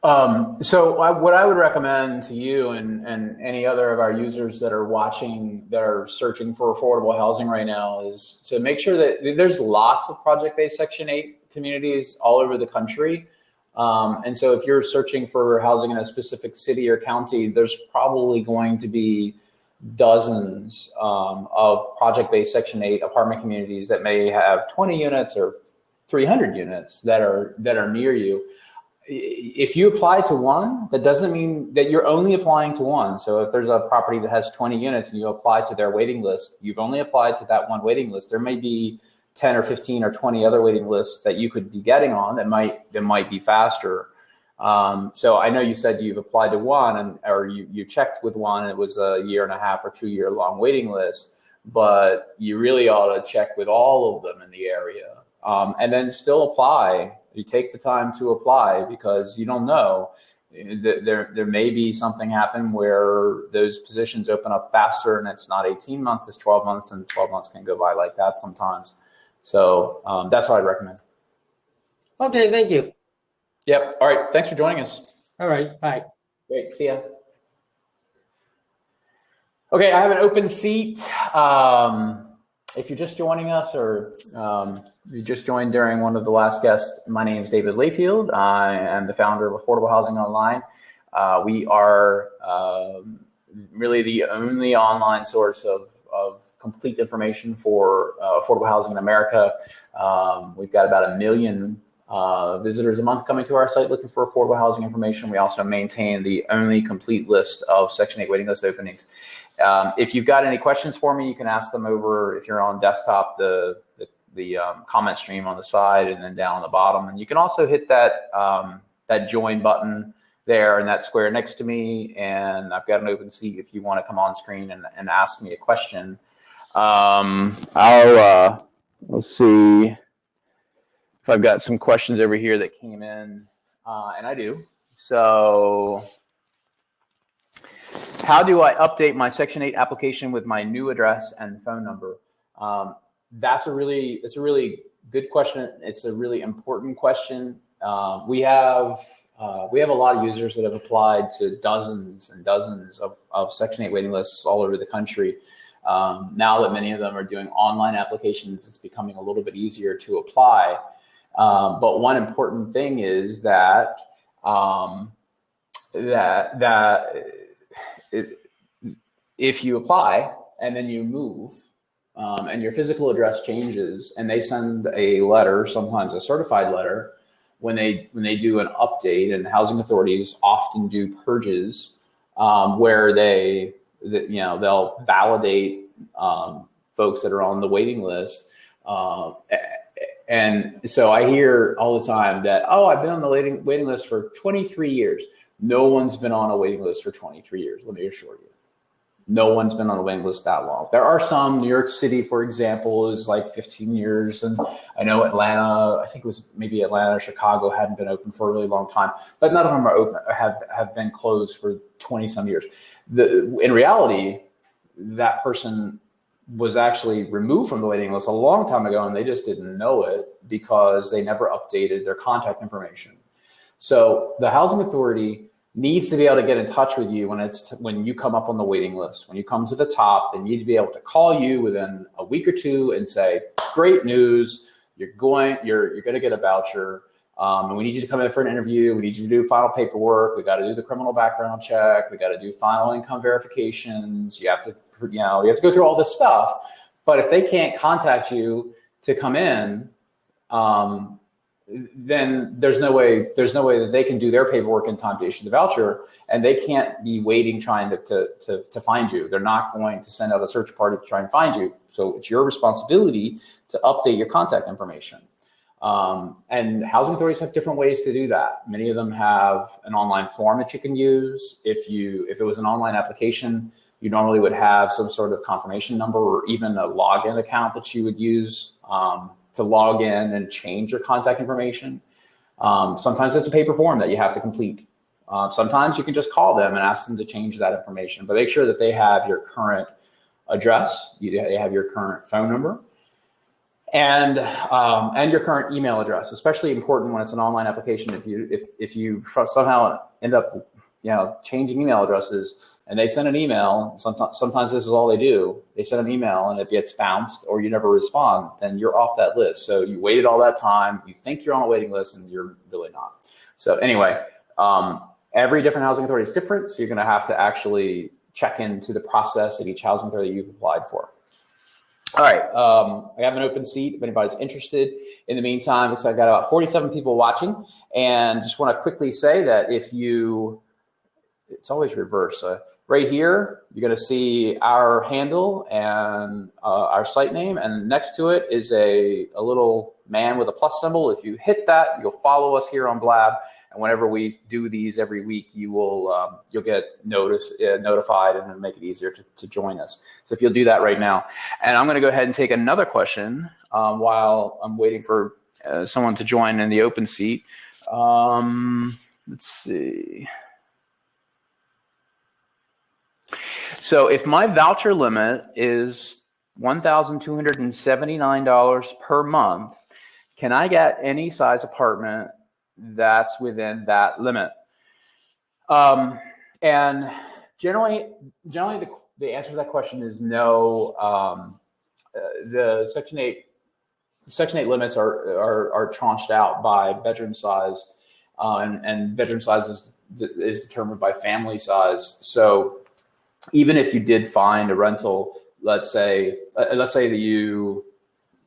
What I would recommend to you and any other of our users that are watching, that are searching for affordable housing right now, is to make sure that there's lots of project-based Section 8 communities all over the country. And so if you're searching for housing in a specific city or county, there's probably going to be dozens of project-based Section 8 apartment communities that may have 20 units or 300 units that are near you. If you apply to one, that doesn't mean that you're only applying to one. So if there's a property that has 20 units and you apply to their waiting list, you've only applied to that one waiting list. There may be 10 or 15 or 20 other waiting lists that you could be getting on that might be faster. So I know you said you've applied to one, or you checked with one, and it was a 1.5 or 2 year long waiting list, but you really ought to check with all of them in the area, and then still apply. You take the time to apply, because you don't know. There may be something happen where those positions open up faster, and it's not 18 months, it's 12 months, and 12 months can go by like that sometimes. So that's what I'd recommend. Okay, thank you. Yep. All right. Thanks for joining us. All right, bye. Great. See ya. Okay, I have an open seat. If you're just joining us, or you just joined during one of the last guests, my name is David Layfield. I am the founder of Affordable Housing Online. We are really the only online source of complete information for affordable housing in America. We've got about 1 million visitors a month coming to our site looking for affordable housing information. We also maintain the only complete list of Section 8 waiting list openings. If you've got any questions for me, you can ask them over, if you're on desktop, the comment stream on the side, and then down on the bottom. And you can also hit that that join button there in that square next to me, and I've got an open seat if you want to come on screen and ask me a question. Let's see if I've got some questions over here that came in, and I do. So, how do I update my Section 8 application with my new address and phone number? It's a really good question. It's a really important question. We have a lot of users that have applied to dozens and dozens of Section 8 waiting lists all over the country. Now that many of them are doing online applications, it's becoming a little bit easier to apply. But one important thing is that if you apply and then you move, and your physical address changes, and they send a letter, sometimes a certified letter, when they do an update, and housing authorities often do purges where they'll validate folks that are on the waiting list. And so I hear all the time that, I've been on the waiting list for 23 years. No one's been on a waiting list for 23 years, let me assure you. No one's been on the waiting list that long. There are some. New York City, for example, is like 15 years. And I know Atlanta, I think it was maybe Atlanta or Chicago, hadn't been open for a really long time. But none of them are open, have been closed for 20 some years. In reality, that person was actually removed from the waiting list a long time ago, and they just didn't know it because they never updated their contact information. So the housing authority needs to be able to get in touch with you when you come up on the waiting list. When you come to the top, they need to be able to call you within a week or two and say, great news, you're going to get a voucher, and we need you to come in for an interview. We need you to do final paperwork. We got to do the criminal background check. We got to do final income verifications. You have to go through all this stuff. But if they can't contact you to come in, then there's no way that they can do their paperwork in time to issue the voucher, and they can't be waiting trying to find you. They're not going to send out a search party to try and find you. So it's your responsibility to update your contact information. And housing authorities have different ways to do that. Many of them have an online form that you can use. If it was an online application, you normally would have some sort of confirmation number or even a login account that you would use to log in and change your contact information. Sometimes it's a paper form that you have to complete. Sometimes you can just call them and ask them to change that information, but make sure that they have your current address, they have your current phone number, and your current email address. Especially important when it's an online application. If you somehow end up changing email addresses and they send an email, sometimes this is all they do. They send an email and it gets bounced or you never respond, then you're off that list. So you waited all that time, you think you're on a waiting list and you're really not. So anyway, every different housing authority is different. So you're gonna have to actually check into the process at each housing authority you've applied for. All right, I have an open seat if anybody's interested. In the meantime, looks like I've got about 47 people watching, and just want to quickly say that it's always reverse. Right here, you're going to see our handle and our site name, and next to it is a little man with a plus symbol. If you hit that, you'll follow us here on Blab, and whenever we do these every week, you'll get notified, and it'll make it easier to join us. So if you'll do that right now, and I'm going to go ahead and take another question while I'm waiting for someone to join in the open seat. Let's see. So if my voucher limit is $1,279 per month, can I get any size apartment that's within that limit? And generally the answer to that question is no. The Section 8 limits are tranched out by bedroom size, and bedroom size is determined by family size. So even if you did find a rental, let's say that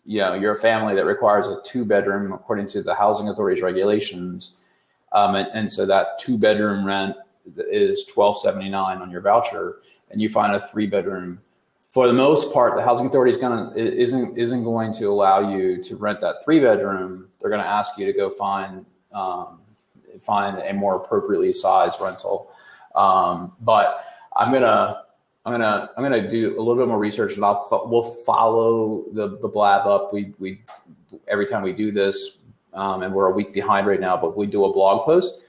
you're a family that requires a 2-bedroom according to the housing authority's regulations, and so that 2-bedroom rent is $1,279 on your voucher, and you find a 3-bedroom. For the most part, the housing authority isn't going to allow you to rent that 3-bedroom. They're going to ask you to go find a more appropriately sized rental. But I'm gonna do a little bit more research, and we'll follow the Blab up. We every time we do this, and we're a week behind right now, but we do a blog post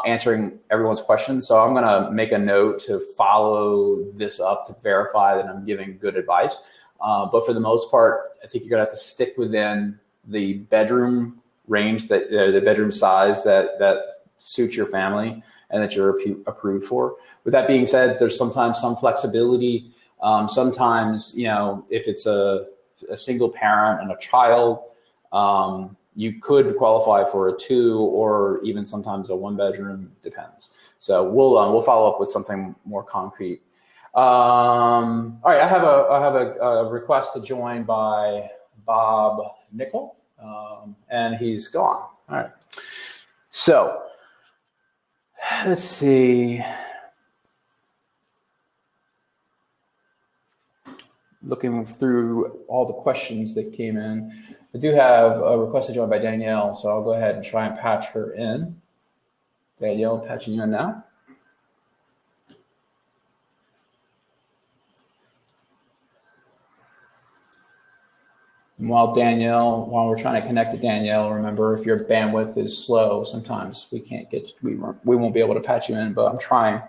answering everyone's questions. So I'm gonna make a note to follow this up to verify that I'm giving good advice. But for the most part, I think you're gonna have to stick within the bedroom range, the bedroom size that suits your family and that you're approved for. With that being said, there's sometimes some flexibility. Sometimes, if it's a single parent and a child, you could qualify for a 2 or even sometimes a 1-bedroom, depends. So we'll follow up with something more concrete. All right, I have a request to join by Bob Nickel, and he's gone. All right, so let's see. Looking through all the questions that came in, I do have a request to join by Danielle, so I'll go ahead and try and patch her in. Danielle, patching you in now. And while we're trying to connect to Danielle, remember, if your bandwidth is slow, sometimes we won't be able to patch you in, but I'm trying.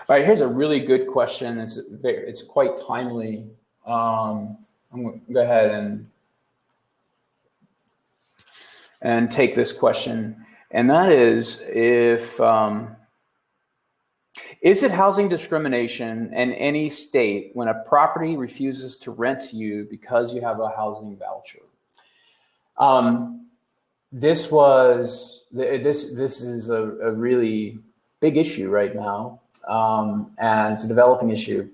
All right, here's a really good question. It's quite timely. I'm going to go ahead and take this question, and that is, is it housing discrimination in any state when a property refuses to rent to you because you have a housing voucher? This is a really big issue right now. And it's a developing issue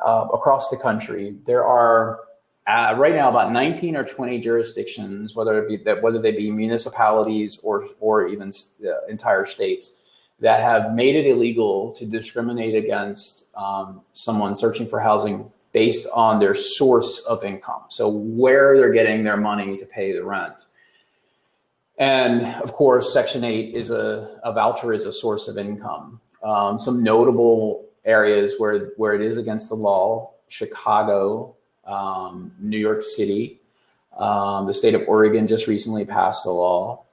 across the country. There are right now about 19 or 20 jurisdictions, whether they be municipalities or even entire states, that have made it illegal to discriminate against someone searching for housing based on their source of income. So where they're getting their money to pay the rent. And of course, Section 8 is a voucher is a source of income. Some notable areas where it is against the law: Chicago, New York City, the state of Oregon just recently passed a law.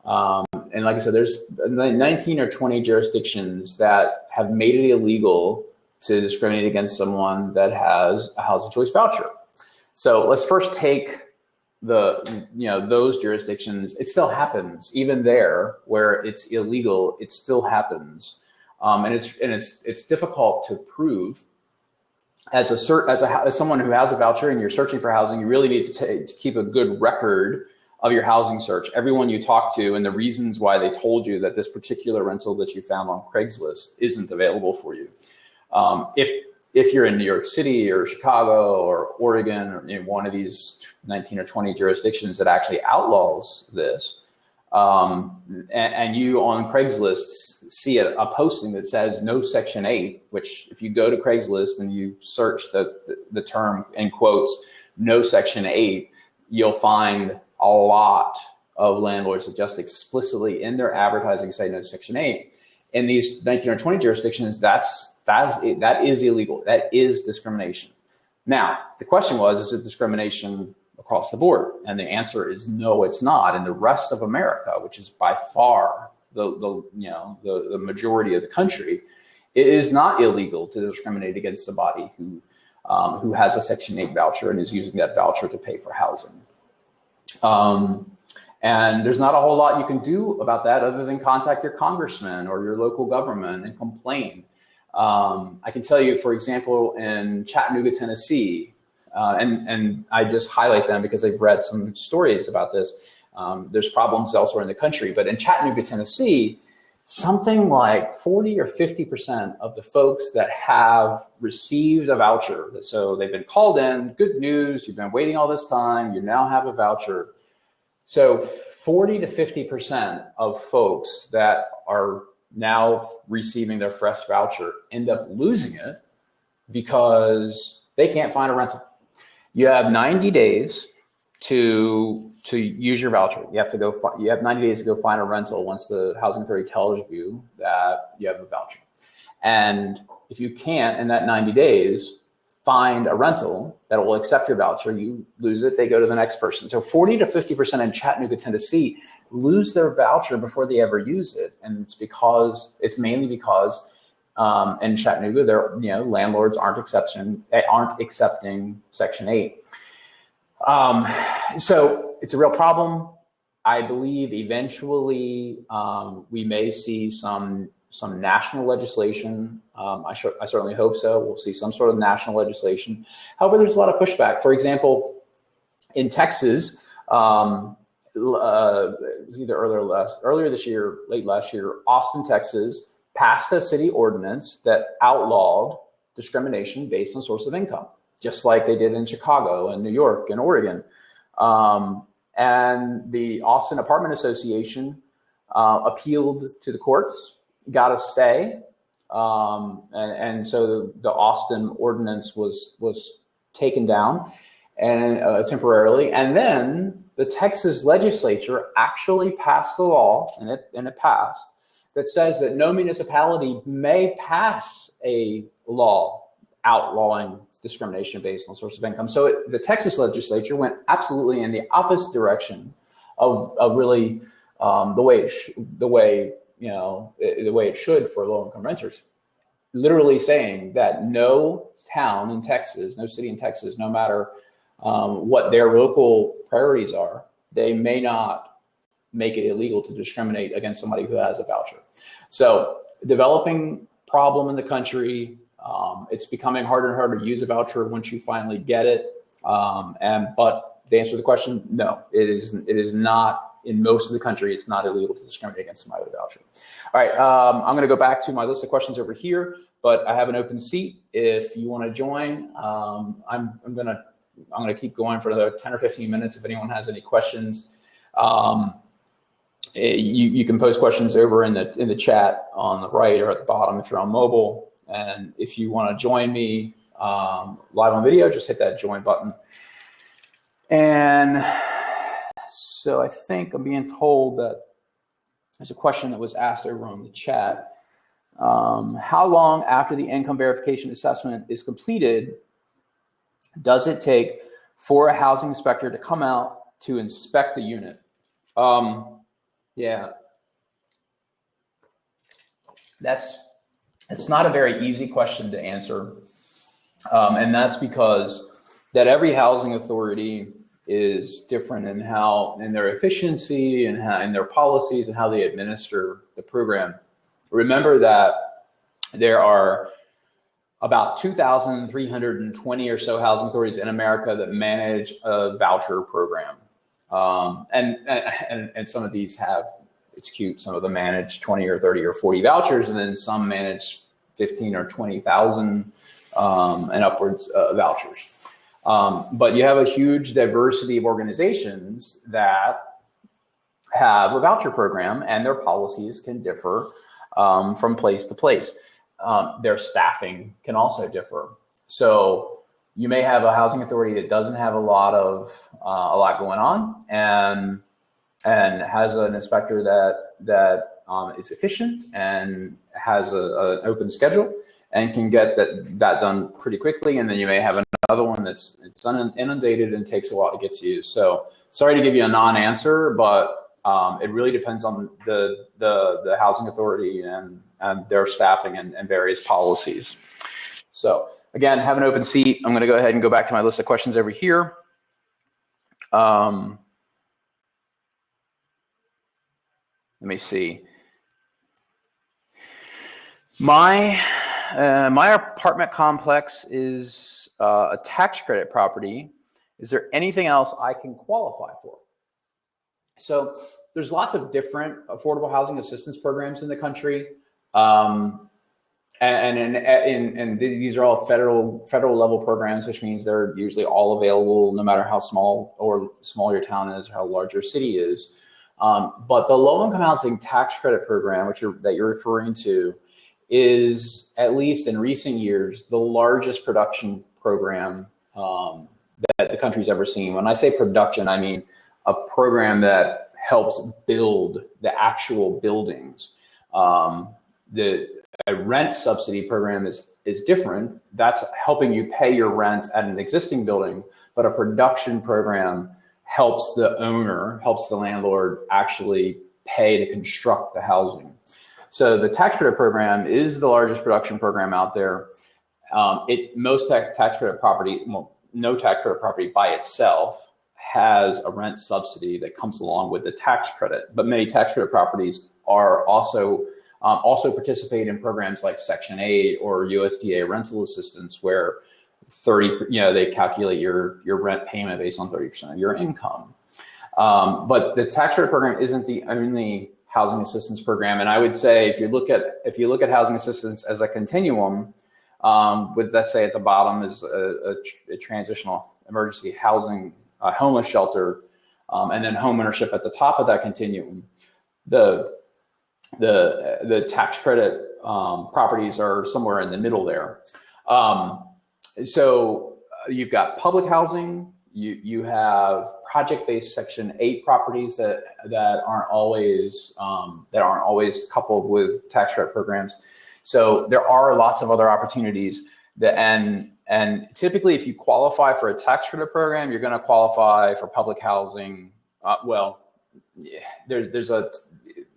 And like I said, there's 19 or 20 jurisdictions that have made it illegal to discriminate against someone that has a housing choice voucher. So let's first take those jurisdictions. It still happens, even there where it's illegal, it still happens. And it's difficult to prove. As someone who has a voucher and you're searching for housing, you really need to keep a good record of your housing search, everyone you talk to, and the reasons why they told you that this particular rental that you found on Craigslist isn't available for you. If you're in New York City or Chicago or Oregon or in one of these 19 or 20 jurisdictions that actually outlaws this, and you on Craigslist see a posting that says no Section 8, which if you go to Craigslist and you search the term in quotes, no Section 8, you'll find a lot of landlords that just explicitly in their advertising say no Section 8. In these 19 or 20 jurisdictions, that is illegal. That is discrimination. Now, the question was, is it discrimination across the board? And the answer is no, it's not. In the rest of America, which is by far the majority of the country, it is not illegal to discriminate against somebody who has a Section 8 voucher and is using that voucher to pay for housing. And there's not a whole lot you can do about that other than contact your congressman or your local government and complain. I can tell you, for example, in Chattanooga, Tennessee, and I just highlight them because I've read some stories about this. There's problems elsewhere in the country, but in Chattanooga, Tennessee, something like 40 or 50% of the folks that have received a voucher, so they've been called in, good news, you've been waiting all this time, you now have a voucher. So 40 to 50% of folks that are now receiving their fresh voucher end up losing it because they can't find a rental. You have 90 days to use your voucher. You have 90 days to go find a rental once the housing authority tells you that you have a voucher. And if you can't in that 90 days find a rental that will accept your voucher, you lose it, they go to the next person. So 40 to 50% in Chattanooga, Tennessee lose their voucher before they ever use it. And it's mainly because in Chattanooga, landlords aren't accepting Section 8. So it's a real problem. I believe eventually we may see some national legislation. I certainly hope so. We'll see some sort of national legislation. However, there's a lot of pushback. For example, in Texas, it was either earlier this year, late last year, Austin, Texas, passed a city ordinance that outlawed discrimination based on source of income, just like they did in Chicago and New York and Oregon. And the Austin Apartment Association appealed to the courts, got a stay, and so the Austin ordinance was taken down and temporarily, and then the Texas legislature actually passed a law, and it passed, that says that no municipality may pass a law outlawing discrimination based on source of income. So the Texas legislature went absolutely in the opposite direction of really the way it should for low-income renters, literally saying that no town in Texas, no city in Texas, no matter what their local priorities are, they may not make it illegal to discriminate against somebody who has a voucher. So developing problem in the country. It's becoming harder and harder to use a voucher once you finally get it. But to answer the question, no, it is not. In most of the country, it's not illegal to discriminate against somebody with a voucher. All right, I'm going to go back to my list of questions over here, but I have an open seat. If you want to join, I'm going to keep going for another 10 or 15 minutes. If anyone has any questions, you can post questions over in the chat on the right or at the bottom if you're on mobile. And if you want to join me live on video, just hit that join button. And So I think I'm being told that there's a question that was asked over on the chat. How long after the income verification assessment is completed does it take for a housing inspector to come out to inspect the unit? Yeah, that's not a very easy question to answer. And that's because that every housing authority is different in their efficiency and in their policies and how they administer the program. Remember that there are about 2,320 or so housing authorities in America that manage a voucher program. And some of these have, it's cute, some of them manage 20 or 30 or 40 vouchers, and then some manage 15 or 20,000 and upwards vouchers. But you have a huge diversity of organizations that have a voucher program, and their policies can differ from place to place. Their staffing can also differ. So you may have a housing authority that doesn't have a lot going on, and has an inspector that is efficient and has an open schedule and can get that done pretty quickly. And then you may have another one it's inundated and takes a while to get to you. So sorry to give you a non-answer, but it really depends on the housing authority and their staffing and various policies. So again, have an open seat. I'm going to go ahead and go back to my list of questions over here. Let me see. My apartment complex is a tax credit property. Is there anything else I can qualify for? So there's lots of different affordable housing assistance programs in the country. And these are all federal level programs, which means they're usually all available no matter how small your town is or how large your city is. But the low-income housing tax credit program, that you're referring to, is, at least in recent years, the largest production program that the country's ever seen. When I say production, I mean a program that helps build the actual buildings. A rent subsidy program is different. That's helping you pay your rent at an existing building, but a production program helps the landlord actually pay to construct the housing. So the tax credit program is the largest production program out there. No tax credit property by itself has a rent subsidy that comes along with the tax credit, but many tax credit properties are also participate in programs like Section 8 or USDA rental assistance, where they calculate your rent payment based on 30% of your income. But the tax credit program isn't the only housing assistance program. And I would say if you look at housing assistance as a continuum, with, let's say, at the bottom is a transitional emergency housing, homeless shelter, and then home ownership at the top of that continuum. The tax credit properties are somewhere in the middle there. So you've got public housing, you have project-based Section 8 properties that aren't always coupled with tax credit programs. So there are lots of other opportunities and typically, if you qualify for a tax credit program, you're going to qualify for public housing. There's a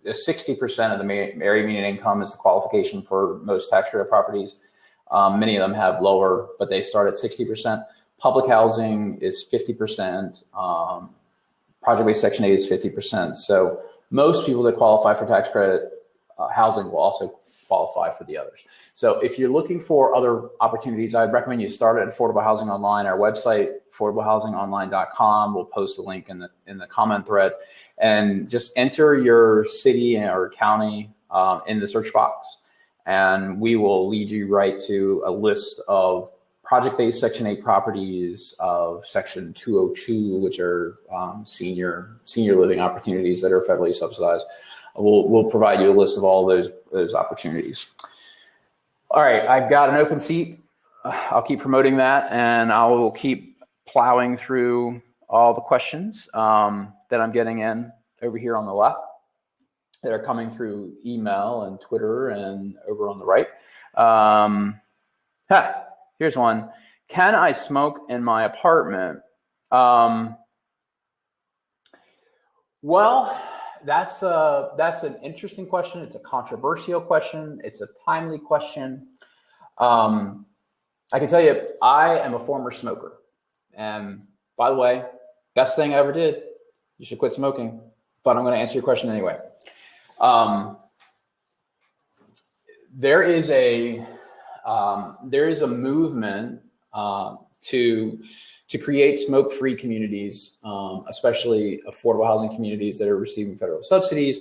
60% of the area median income is the qualification for most tax credit properties. Many of them have lower, but they start at 60%. Public housing is 50%. Project-based Section 8 is 50%. So most people that qualify for tax credit housing will also qualify for the others. So if you're looking for other opportunities, I'd recommend you start at Affordable Housing Online. Our website, affordablehousingonline.com. We'll post a link in the comment thread, and just enter your city or county in the search box, and we will lead you right to a list of project-based Section 8 properties, of Section 202, which are senior living opportunities that are federally subsidized. We'll provide you a list of all those opportunities. All right, I've got an open seat. I'll keep promoting that, and I will keep plowing through all the questions that I'm getting in over here on the left that are coming through email and Twitter and over on the right. Here's one. Can I smoke in my apartment? Well, that's an interesting question. It's a controversial question. It's a timely question. I can tell you, I am a former smoker. And by the way, best thing I ever did, you should quit smoking. But I'm going to answer your question anyway. There is a movement to create smoke-free communities, especially affordable housing communities that are receiving federal subsidies.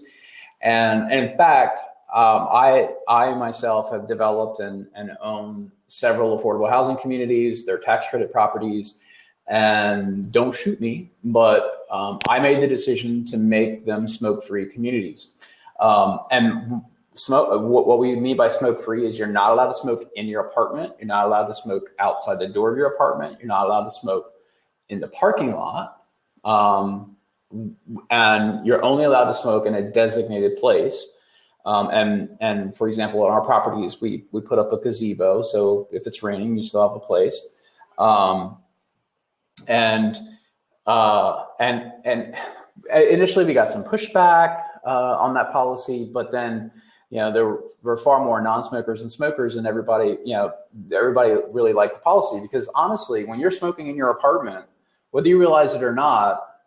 And in fact, I myself have developed and own several affordable housing communities. They're tax credit properties, and don't shoot me, but I made the decision to make them smoke-free communities. And what we mean by smoke-free is you're not allowed to smoke in your apartment. You're not allowed to smoke outside the door of your apartment. You're not allowed to smoke in the parking lot. And you're only allowed to smoke in a designated place. And for example, on our properties, we put up a gazebo. So if it's raining, you still have a place. And initially we got some pushback on that policy, but then, there were far more non-smokers than smokers, and everybody really liked the policy, because honestly, when you're smoking in your apartment, whether you realize it or not,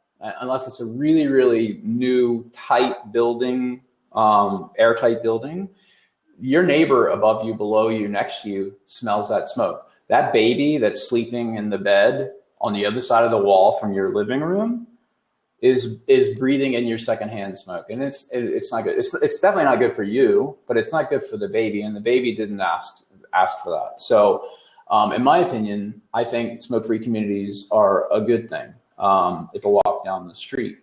unless it's a really, really new, tight building, airtight building, your neighbor above you, below you, next to you smells that smoke. That baby that's sleeping in the bed on the other side of the wall from your living room is breathing in your secondhand smoke, and it's not good. It's definitely not good for you, but it's not good for the baby, and the baby didn't ask for that. So, in my opinion, I think smoke-free communities are a good thing. If I walk down the street,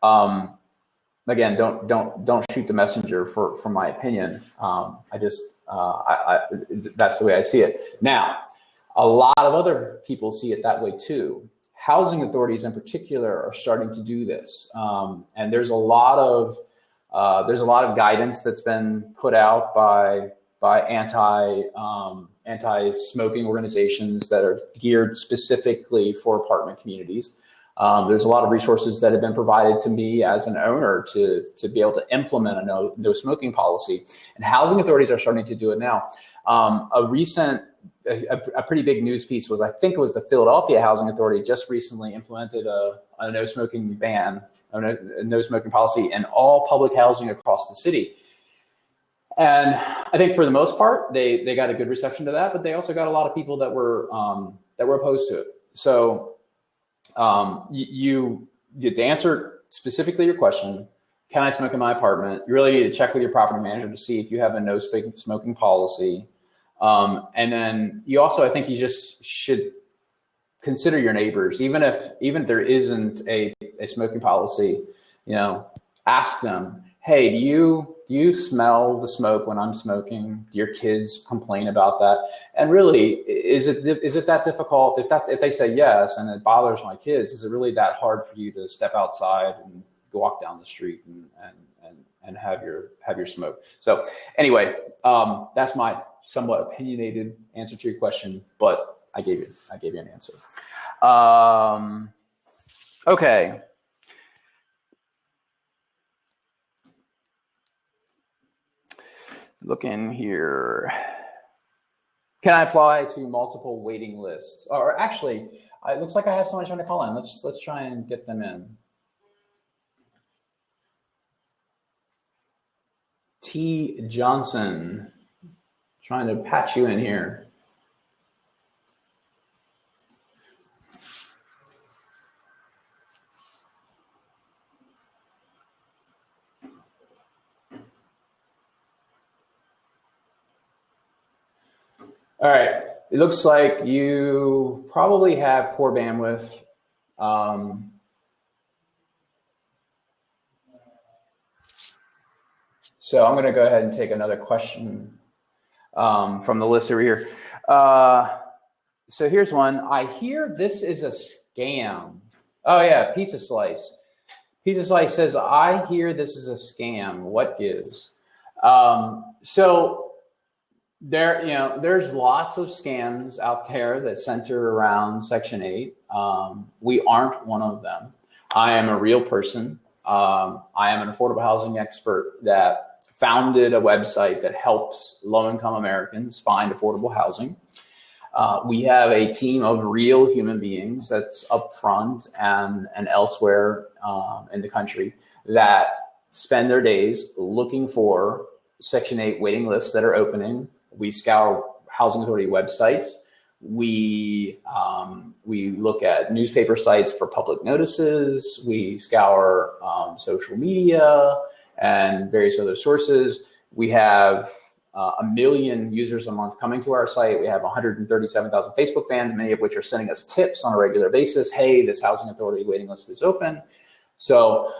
again, don't shoot the messenger for my opinion. That's the way I see it. Now, a lot of other people see it that way too. Housing authorities in particular are starting to do this, and there's a lot of guidance that's been put out by anti-smoking organizations that are geared specifically for apartment communities. There's a lot of resources that have been provided to me as an owner to be able to implement a no smoking policy, and housing authorities are starting to do it now. A pretty big news piece was, I think it was the Philadelphia Housing Authority just recently implemented a no smoking ban, a no smoking policy in all public housing across the city. And I think for the most part, they got a good reception to that, but they also got a lot of people that were opposed to it. So to answer specifically your question, can I smoke in my apartment? You really need to check with your property manager to see if you have a no smoking policy. And then you also, I think you just should consider your neighbors, even if there isn't a smoking policy, ask them, hey, do you smell the smoke when I'm smoking? Do your kids complain about that? And really, is it that difficult? If they say yes, and it bothers my kids, is it really that hard for you to step outside and walk down the street and have your smoke? So anyway, that's my somewhat opinionated answer to your question, but I gave you an answer. Okay. Look in here. Can I apply to multiple waiting lists? Or actually, it looks like I have someone trying to call in. Let's try and get them in. T. Johnson, trying to patch you in here. All right, it looks like you probably have poor bandwidth. So I'm gonna go ahead and take another question from the list over here. So here's one. I hear this is a scam. Oh yeah, Pizza Slice. Pizza Slice says, I hear this is a scam. What gives? So there's lots of scams out there that center around Section 8. We aren't one of them. I am a real person. I am an affordable housing expert that founded a website that helps low-income Americans find affordable housing. We have a team of real human beings that's up front and elsewhere in the country that spend their days looking for Section 8 waiting lists that are opening. We scour housing authority websites. We look at newspaper sites for public notices. We scour social media and various other sources. We have 1 million users a month coming to our site. We have 137,000 Facebook fans, many of which are sending us tips on a regular basis. Hey, this housing authority waiting list is open. So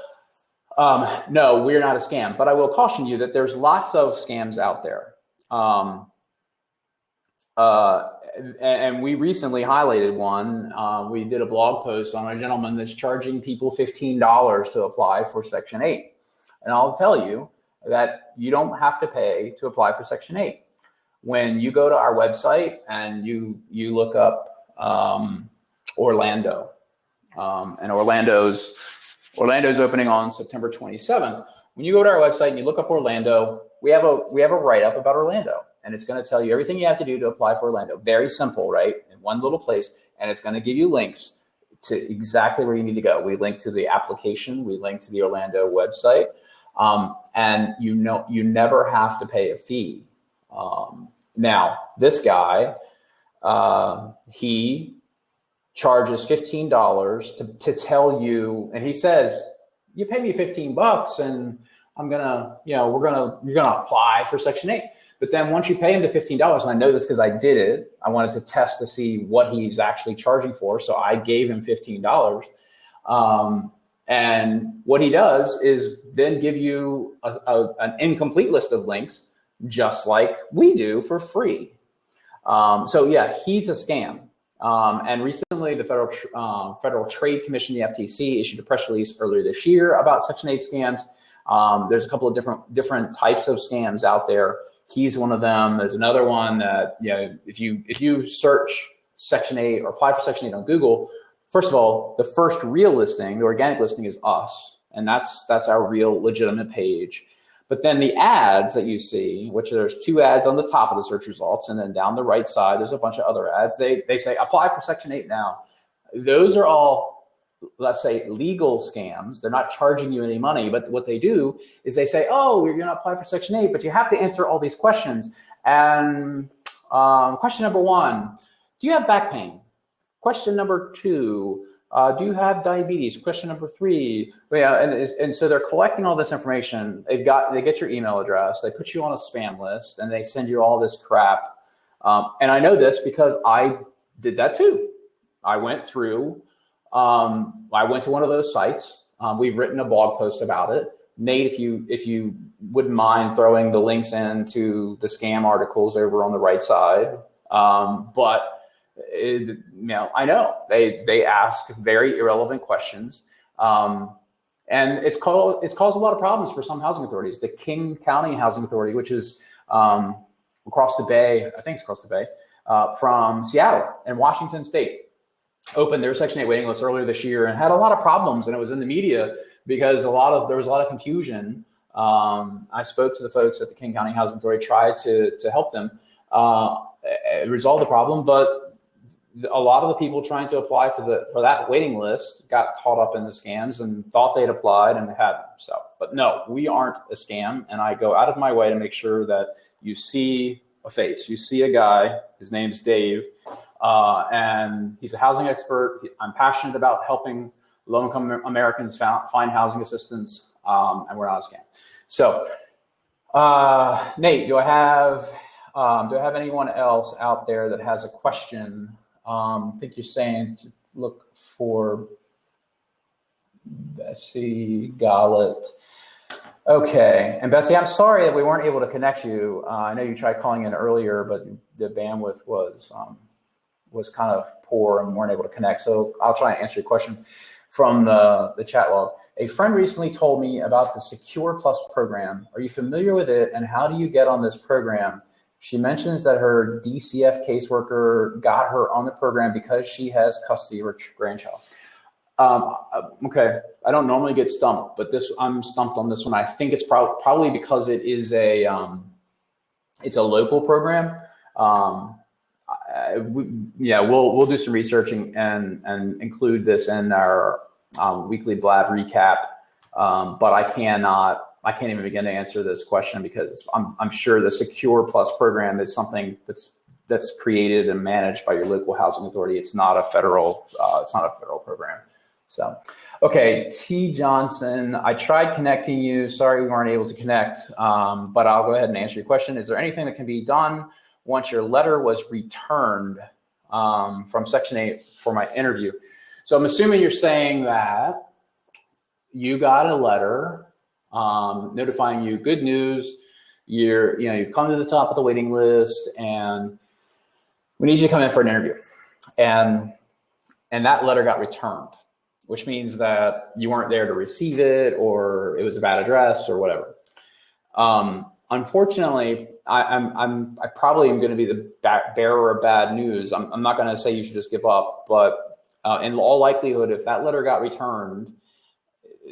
no, we're not a scam, but I will caution you that there's lots of scams out there. And we recently highlighted one. We did a blog post on a gentleman that's charging people $15 to apply for Section 8. And I'll tell you that you don't have to pay to apply for Section 8. When you go to our website and you look up Orlando, and Orlando's opening on September 27th. When you go to our website and you look up Orlando, we have a write-up about Orlando, and it's going to tell you everything you have to do to apply for Orlando. Very simple, right? In one little place, and it's going to give you links to exactly where you need to go. We link to the application, we link to the Orlando website, and you never have to pay a fee. Now, this guy, he charges $15 to tell you, and he says, you pay me $15 and you're gonna apply for Section 8. But then once you pay him the $15, and I know this because I did it, I wanted to test to see what he's actually charging for. So I gave him $15. And what he does is then give you an incomplete list of links, just like we do for free. So yeah, he's a scam. And recently the Federal Trade Commission, the FTC, issued a press release earlier this year about Section 8 scams. There's a couple of different types of scams out there. He's one of them. There's another one that, if you search Section 8 or apply for Section 8 on Google, first of all, the first real listing, the organic listing, is us. And that's our real legitimate page. But then the ads that you see, which there's 2 ads on the top of the search results, and then down the right side, there's a bunch of other ads. They say, apply for Section 8 now. Those are all, let's say, legal scams. They're not charging you any money, but what they do is they say, oh, you're gonna apply for Section 8, but you have to answer all these questions. And question number 1, do you have back pain? Question number 2, do you have diabetes? Question number 3, and so they're collecting all this information. They get your email address, they put you on a spam list, and they send you all this crap. And I know this because I did that too. I went to one of those sites. We've written a blog post about it. Nate, if you wouldn't mind throwing the links into the scam articles over on the right side, but. I know they ask very irrelevant questions, and it's caused a lot of problems for some housing authorities. The King County Housing Authority, which is across the bay, I think it's across the bay from Seattle and Washington State, opened their Section 8 waiting list earlier this year and had a lot of problems, and it was in the media because there was a lot of confusion. I spoke to the folks at the King County Housing Authority, tried to help them resolve the problem, but a lot of the people trying to apply for that waiting list got caught up in the scams and thought they'd applied and hadn't. So, but no, we aren't a scam, and I go out of my way to make sure that you see a face, you see a guy. His name's Dave, and he's a housing expert. I'm passionate about helping low-income Americans find housing assistance, and we're not a scam. So, Nate, do I have anyone else out there that has a question? I think you're saying to look for Bessie Gollett. Okay, and Bessie, I'm sorry that we weren't able to connect you. I know you tried calling in earlier, but the bandwidth was kind of poor and weren't able to connect. So I'll try and answer your question. from the chat log. A friend recently told me about the Secure Plus program. Are you familiar with it, and how do you get on this program? She mentions that her DCF caseworker got her on the program because she has custody of her grandchild. Okay, I don't normally get stumped, but I'm stumped on this one. I think it's probably because it is it's a local program. We'll do some researching and include this in our weekly Blab recap. But I can't even begin to answer this question because I'm sure the Secure Plus program is something that's created and managed by your local housing authority. It's not a federal program. So, okay, T. Johnson, I tried connecting you. Sorry we weren't able to connect, but I'll go ahead and answer your question. Is there anything that can be done once your letter was returned from Section 8 for my interview? So I'm assuming you're saying that you got a letter notifying you good news. You've come to the top of the waiting list, and we need you to come in for an interview. And that letter got returned, which means that you weren't there to receive it, or it was a bad address, or whatever. Unfortunately, I probably am going to be the bearer of bad news. I'm not going to say you should just give up, but in all likelihood, if that letter got returned,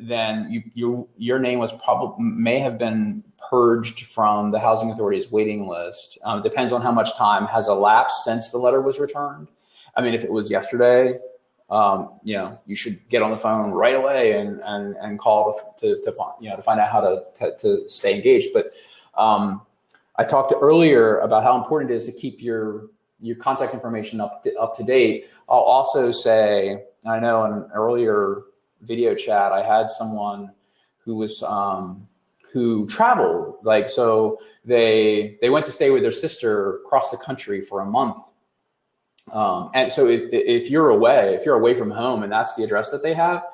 then your name may have been purged from the housing authority's waiting list. Depends on how much time has elapsed since the letter was returned. I mean, if it was yesterday, you should get on the phone right away and call to find out how to stay engaged. But I talked earlier about how important it is to keep your contact information up to date. I'll also say, I know in an earlier video chat, I had someone who traveled, so they went to stay with their sister across the country for a month. And so if you're away from home and that's the address that they have,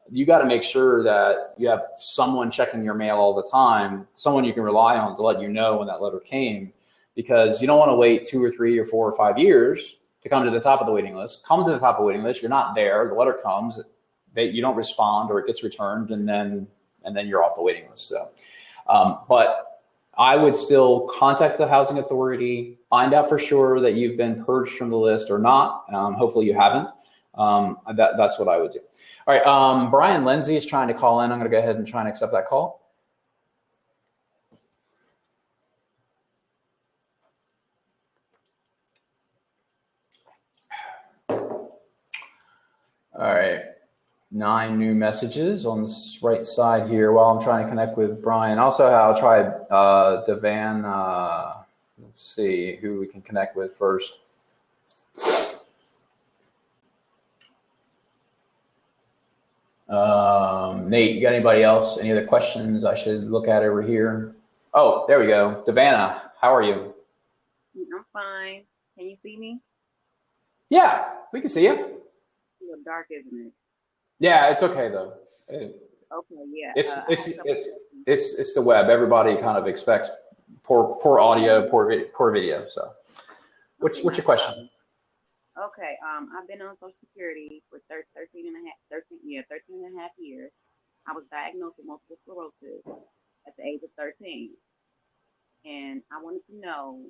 you got to make sure that you have someone checking your mail all the time, someone you can rely on to let you know when that letter came, because you don't want to wait 2 or 3 or 4 or 5 years to come to the top of the waiting list. Come to the top of the waiting list, you're not there, the letter comes, you don't respond, or it gets returned, and then you're off the waiting list. So, but I would still contact the housing authority, find out for sure that you've been purged from the list or not. Hopefully you haven't. That's what I would do. All right, Brian Lindsay is trying to call in. I'm going to go ahead and try and accept that call. All right, 9 new messages on this right side here while I'm trying to connect with Brian. Also, I'll try Devan. Let's see who we can connect with first. Nate, you got anybody else? Any other questions I should look at over here? Oh, there we go. Devana, how are you? I'm fine. Can you see me? Yeah, we can see you. It's a little dark, isn't it? Yeah, it's okay though. Okay, yeah. It's the web. Everybody kind of expects poor audio, poor video. So, what's your question? Okay, I've been on Social Security for 13 and a half years. I was diagnosed with multiple sclerosis at the age of 13. And I wanted to know,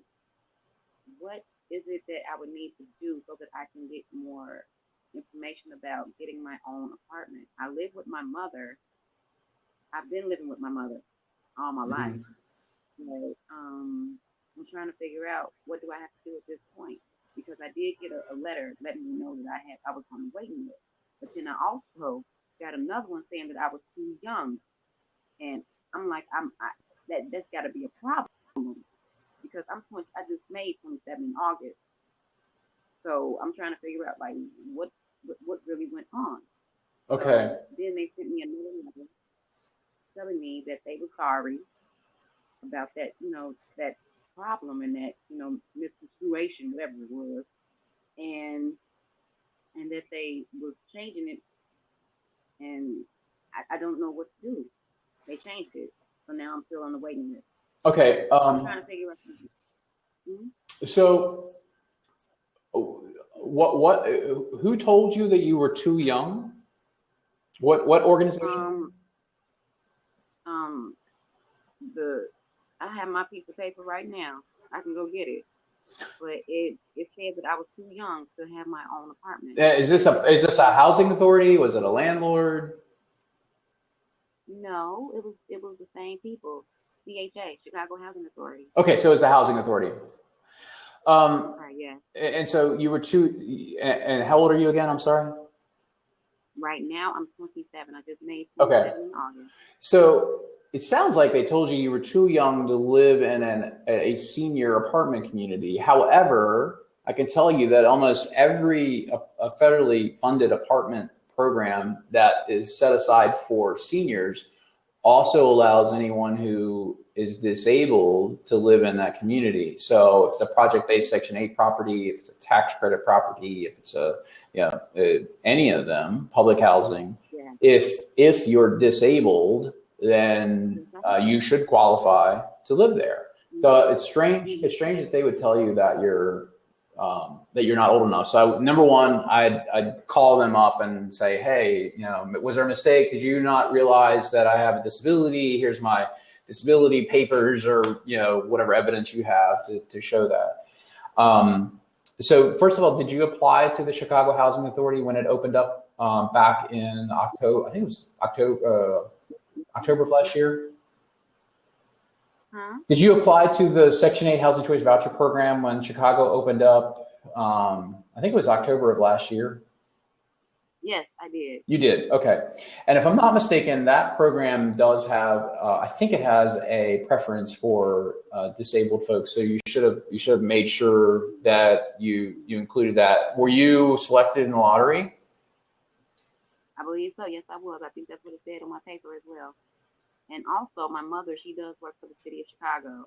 what is it that I would need to do so that I can get more information about getting my own apartment? I live with my mother. I've been living with my mother all my life. But, I'm trying to figure out, what do I have to do at this point? Because I did get a letter letting me know that I was on the waiting list. But then I also got another one saying that I was too young. And I'm like, that's got to be a problem, because I just made 27 in August. So I'm trying to figure out, like, what really went on. Okay. So then they sent me another letter telling me that they were sorry about that, that problem and that, misconstruation, whatever it was, and that they was changing it, and I don't know what to do. They changed it, so now I'm still on the waiting list. Okay. I'm trying to figure out. So, what? Who told you that you were too young? What organization? I have my piece of paper right now. I can go get it. But it said that I was too young to have my own apartment. Is this a housing authority? Was it a landlord? No, it was the same people. CHA, Chicago Housing Authority. Okay, so it's the housing authority. Right, yeah. And so you were and how old are you again? I'm sorry. Right now, I'm 27. I just made 27 Okay. in August. So it sounds like they told you were too young to live in a senior apartment community. However, I can tell you that almost every a federally funded apartment program that is set aside for seniors also allows anyone who is disabled to live in that community. So if it's a project-based Section 8 property, if it's a tax credit property, if it's any of them, public housing, Yeah. if you're disabled, then you should qualify to live there. So it's strange. It's strange that they would tell you that you're not old enough. So number one, I'd call them up and say, hey, was there a mistake? Did you not realize that I have a disability? Here's my disability papers, or whatever evidence you have to show that. So first of all, did you apply to the Chicago Housing Authority when it opened up back in October? I think it was October of last year. Huh? Did you apply to the Section 8 Housing Choice Voucher Program when Chicago opened up? I think it was October of last year. Yes, I did. You did, okay. And if I'm not mistaken, that program does have, I think it has a preference for disabled folks. So you should have made sure that you included that. Were you selected in the lottery? I believe so. Yes, I was. I think that's what it said on my paper as well. And also, my mother, she does work for the city of Chicago,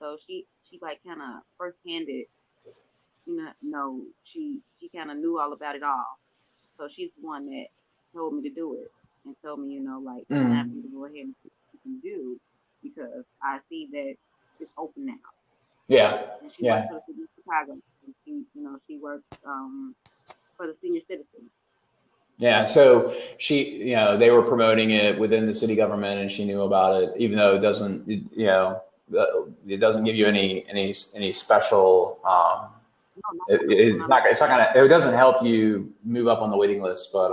so she like kind of first-handed, she kind of knew all about it all. So she's the one that told me to do it and told me, I'm happy to go ahead and see what you can do because I see that it's open now. Yeah. And she works for the city of Chicago. And she works for the senior citizens. Yeah, so they were promoting it within the city government, and she knew about it, even though it doesn't give you any special. It doesn't help you move up on the waiting list, but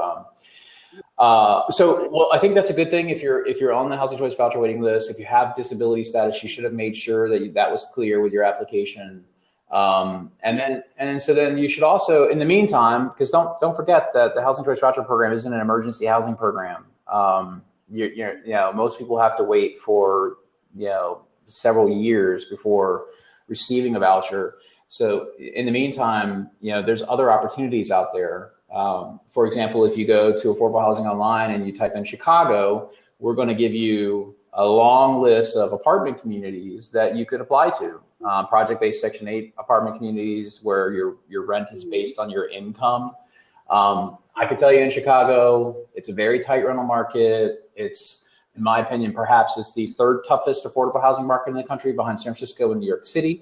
I think that's a good thing if you're on the Housing Choice Voucher waiting list. If you have disability status, you should have made sure that was clear with your application. And then you should also, in the meantime, because don't forget that the Housing Choice Voucher Program isn't an emergency housing program. Most people have to wait for several years before receiving a voucher. So in the meantime, there's other opportunities out there. For example, if you go to Affordable Housing Online and you type in Chicago, we're going to give you a long list of apartment communities that you could apply to. Project-based Section 8 apartment communities where your rent is based on your income. I can tell you in Chicago, it's a very tight rental market. It's, in my opinion, perhaps it's the third toughest affordable housing market in the country behind San Francisco and New York City.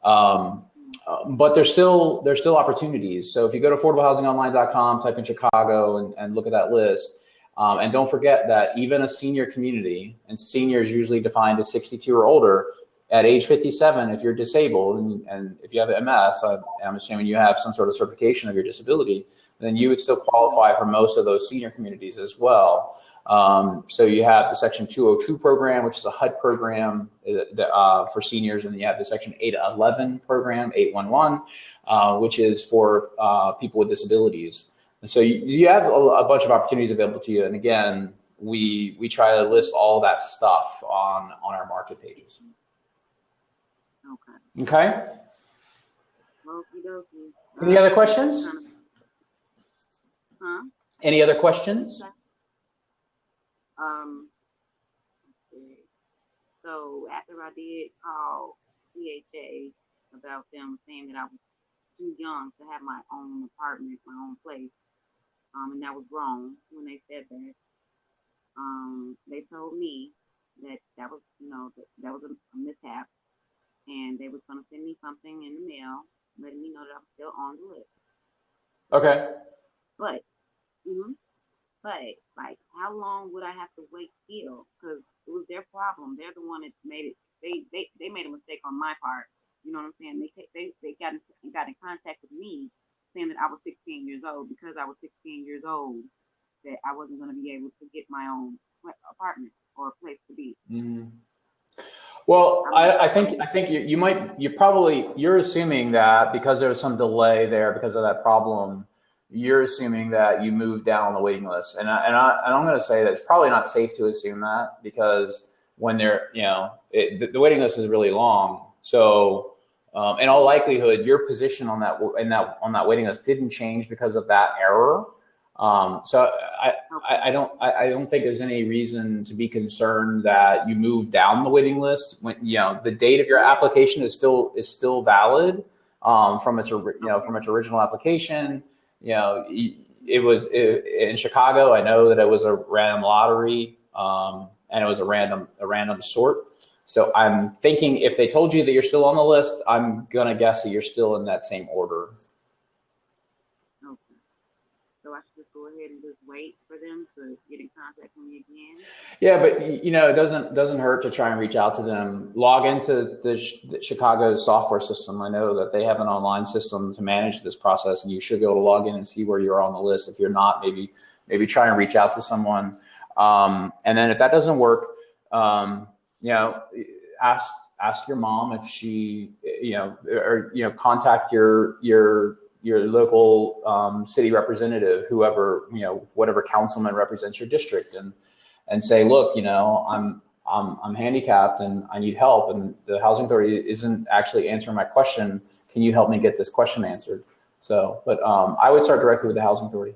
But there's still opportunities. So if you go to affordablehousingonline.com, type in Chicago and look at that list. And don't forget that even a senior community, and seniors usually defined as 62 or older, at age 57, if you're disabled and if you have MS, I'm assuming you have some sort of certification of your disability, then you would still qualify for most of those senior communities as well. So you have the Section 202 program, which is a HUD program for seniors, and you have the Section 811 program, 811, which is for people with disabilities. And so you have a bunch of opportunities available to you. And again, we try to list all that stuff on our market pages. Okay. Any other questions? Huh? Any other questions? So after I did call CHA about them saying that I was too young to have my own apartment, my own place, and that was wrong when they said that. They told me that was, that was a mishap, and they was going to send me something in the mail letting me know that I'm still on the list. Okay. But, But like, how long would I have to wait still? Because it was their problem. They're the one that made it. They made a mistake on my part. You know what I'm saying? They got in contact with me saying that I was 16 years old because I was 16 years old that I wasn't going to be able to get my own apartment or a place to be. Mm. Well, I think you're assuming that because there was some delay there because of that problem, you're assuming that you moved down on the waiting list, and I'm going to say that it's probably not safe to assume that because when they're the waiting list is really long, so in all likelihood your position on that waiting list didn't change because of that error. So I don't think there's any reason to be concerned that you moved down the waiting list when the date of your application is still valid from its original application. It was in Chicago. I know that it was a random lottery and it was a random sort. So I'm thinking if they told you that you're still on the list, I'm gonna guess that you're still in that same order. So I should just go ahead and just wait for them to get in contact with me again. Yeah, but it doesn't hurt to try and reach out to them. Log into the Chicago software system. I know that they have an online system to manage this process, and you should be able to log in and see where you're on the list. If you're not, maybe try and reach out to someone. And then if that doesn't work, ask your mom if she, or contact your local city representative, whoever, whatever councilman represents your district, and say, look, I'm handicapped and I need help, and the housing authority isn't actually answering my question. Can you help me get this question answered? So, but I would start directly with the housing authority.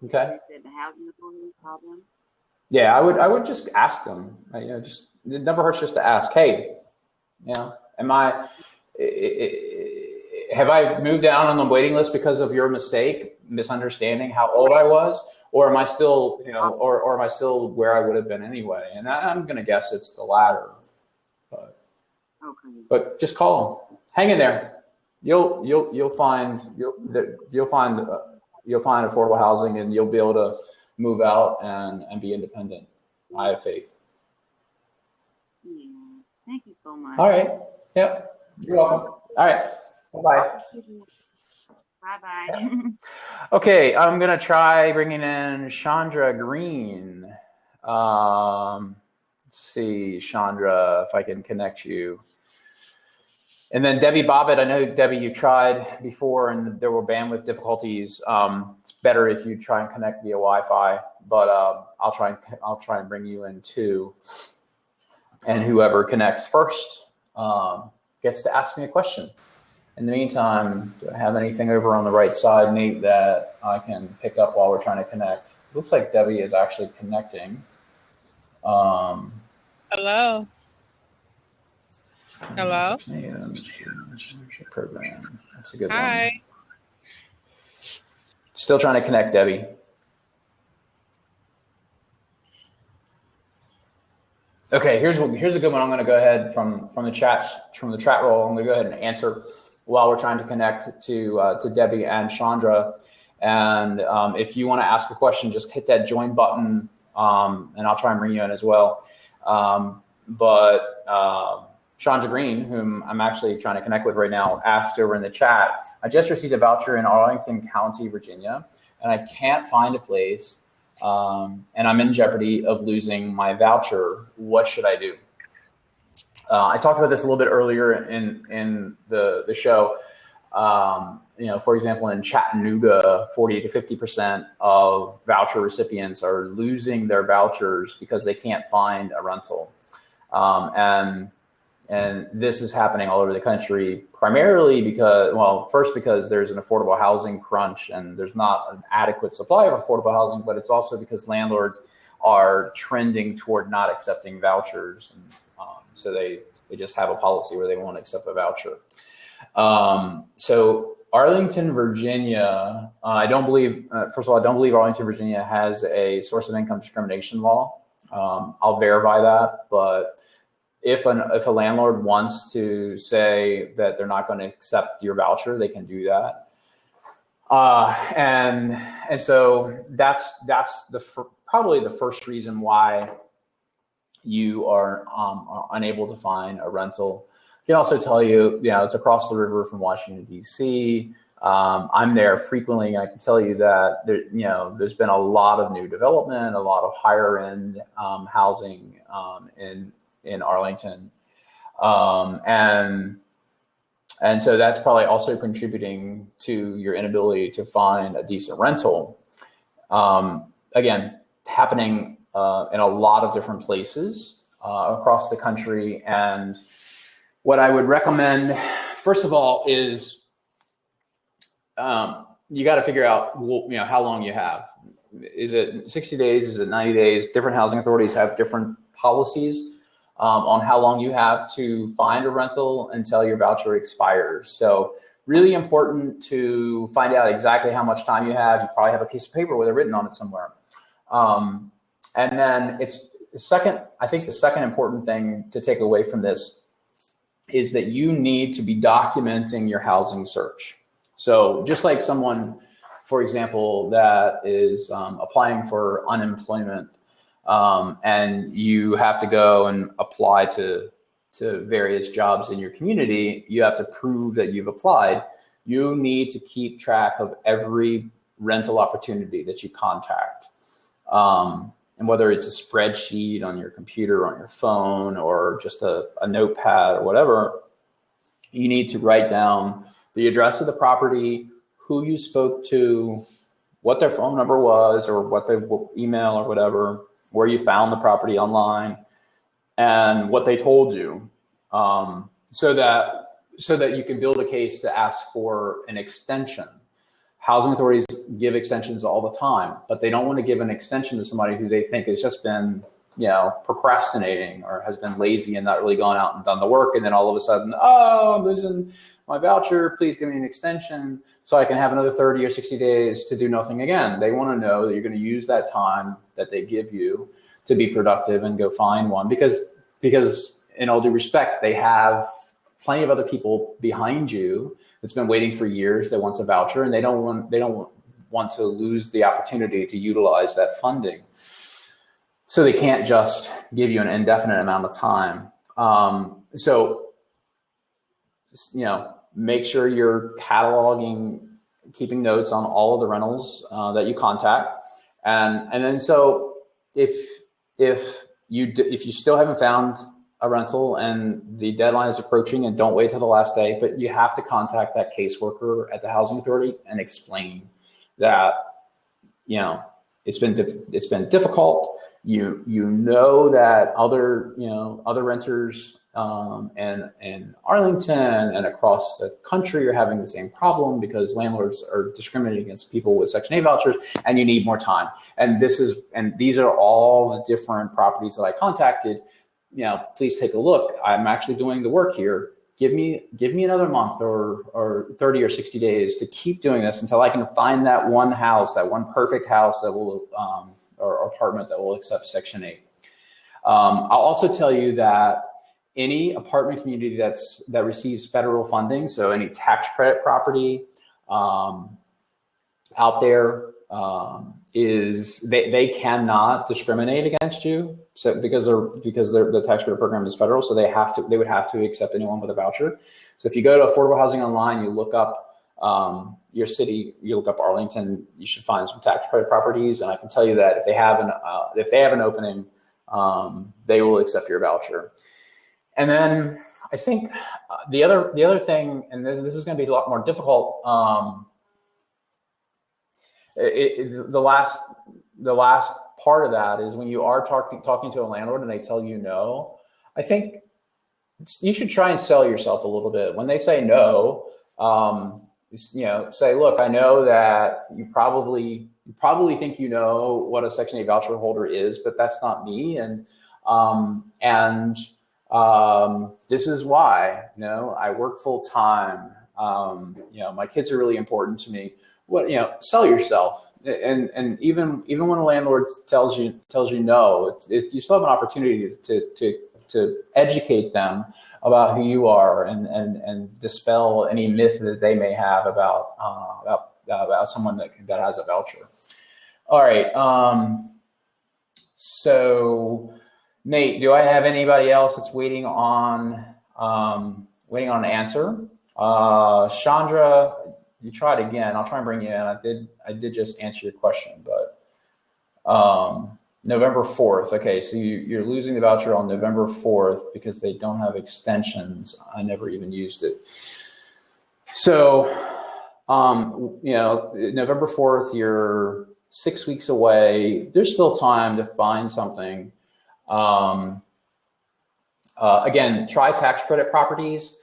Okay. You said the housing authority problem. Yeah, I would just ask them. It never hurts just to ask. Hey, have I moved down on the waiting list because of your misunderstanding how old I was, or am I still, or am I still where I would have been anyway? And I'm going to guess it's the latter. But just call them. Hang in there. You'll find affordable housing, and you'll be able to move out and be independent. I have faith. Yeah. Thank you so much. All right. Yep. You're welcome. All right. Bye-bye. Bye-bye. Okay, I'm going to try bringing in Chandra Green. Let's see, Chandra, if I can connect you. And then Debbie Bobbitt, I know, Debbie, you tried before and there were bandwidth difficulties. It's better if you try and connect via Wi-Fi, but I'll try and bring you in too. And whoever connects first gets to ask me a question. In the meantime, do I have anything over on the right side, Nate, that I can pick up while we're trying to connect? Looks like Debbie is actually connecting. Hello. Hello. Program. That's a good Hi. one. Still trying to connect, Debbie. Okay, here's a good one. I'm going to go ahead from the chat roll. I'm going to go ahead and answer while we're trying to connect to Debbie and Chandra. And if you want to ask a question, just hit that join button, and I'll try and bring you in as well. Chandra Green, whom I'm actually trying to connect with right now, asked over in the chat, I just received a voucher in Arlington County, Virginia, and I can't find a place, and I'm in jeopardy of losing my voucher. What should I do? I talked about this a little bit earlier in the show. For example, in Chattanooga, 40 to 50% of voucher recipients are losing their vouchers because they can't find a rental. And this is happening all over the country, primarily because there's an affordable housing crunch and there's not an adequate supply of affordable housing, but it's also because landlords are trending toward not accepting vouchers. And, so they just have a policy where they won't accept a voucher. So Arlington, Virginia, I don't believe Arlington, Virginia has a source of income discrimination law. I'll verify that, but if a landlord wants to say that they're not going to accept your voucher, they can do that. And so that's probably the first reason why you are unable to find a rental. I can also tell you, it's across the river from Washington, D.C. I'm there frequently, and I can tell you that there's been a lot of new development, a lot of higher end housing in Arlington, and so that's probably also contributing to your inability to find a decent rental. Again, happening in a lot of different places across the country. And what I would recommend, first of all, is you got to figure out how long you have. Is it 60 days? Is it 90 days? Different housing authorities have different policies on how long you have to find a rental until your voucher expires. So really important to find out exactly how much time you have. You probably have a piece of paper with it written on it somewhere. And then I think the second important thing to take away from this is that you need to be documenting your housing search. So just like someone, for example, that is applying for unemployment, and you have to go and apply to various jobs in your community, you have to prove that you've applied. You need to keep track of every rental opportunity that you contact. And whether it's a spreadsheet on your computer, on your phone, or just a notepad or whatever, you need to write down the address of the property, who you spoke to, what their phone number was, or what their email or whatever, where you found the property online, and what they told you, so that you can build a case to ask for an extension. Housing authorities give extensions all the time, but they don't want to give an extension to somebody who they think has just been, procrastinating or has been lazy and not really gone out and done the work. And then all of a sudden, I'm losing my voucher. Please give me an extension so I can have another 30 or 60 days to do nothing again. They want to know that you're going to use that time that they give you to be productive and go find one, because in all due respect, they have plenty of other people behind you that's been waiting for years that wants a voucher, and they don't want to lose the opportunity to utilize that funding. So they can't just give you an indefinite amount of time. So make sure you're cataloging, keeping notes on all of the rentals that you contact, and then so if you still haven't found a rental and the deadline is approaching, and don't wait till the last day, but you have to contact that caseworker at the housing authority and explain that it's been difficult. You know that other renters in Arlington and across the country are having the same problem because landlords are discriminating against people with Section 8 vouchers, and you need more time. And these are all the different properties that I contacted. Please take a look. I'm actually doing the work here. Give me another month or 30 or 60 days to keep doing this until I can find that one house, that one perfect house that will, or apartment that will accept Section 8. I'll also tell you that any apartment community that receives federal funding, so any tax credit property out there, they cannot discriminate against you. So because the tax credit program is federal, so they would have to accept anyone with a voucher. So if you go to Affordable Housing Online, you look up your city, you look up Arlington, you should find some tax credit properties, and I can tell you that if they have an opening, they will accept your voucher. And then I think the other thing, and this is going to be a lot more difficult. The last part of that is when you are talking to a landlord and they tell you no. I think you should try and sell yourself a little bit. When they say no, say, look, I know that you probably think you know what a Section 8 voucher holder is, but that's not me, and this is why. I work full time. My kids are really important to me. Sell yourself. And even when a landlord tells you no, you still have an opportunity to educate them about who you are and dispel any myth that they may have about someone that has a voucher. All right. So Nate, do I have anybody else that's waiting on an answer? Chandra, you tried again. I'll try and bring you in. I did just answer your question, but November 4th. Okay, so you're losing the voucher on November 4th because they don't have extensions. I never even used it. So, November 4th, you're 6 weeks away. There's still time to find something. Again, try tax credit properties.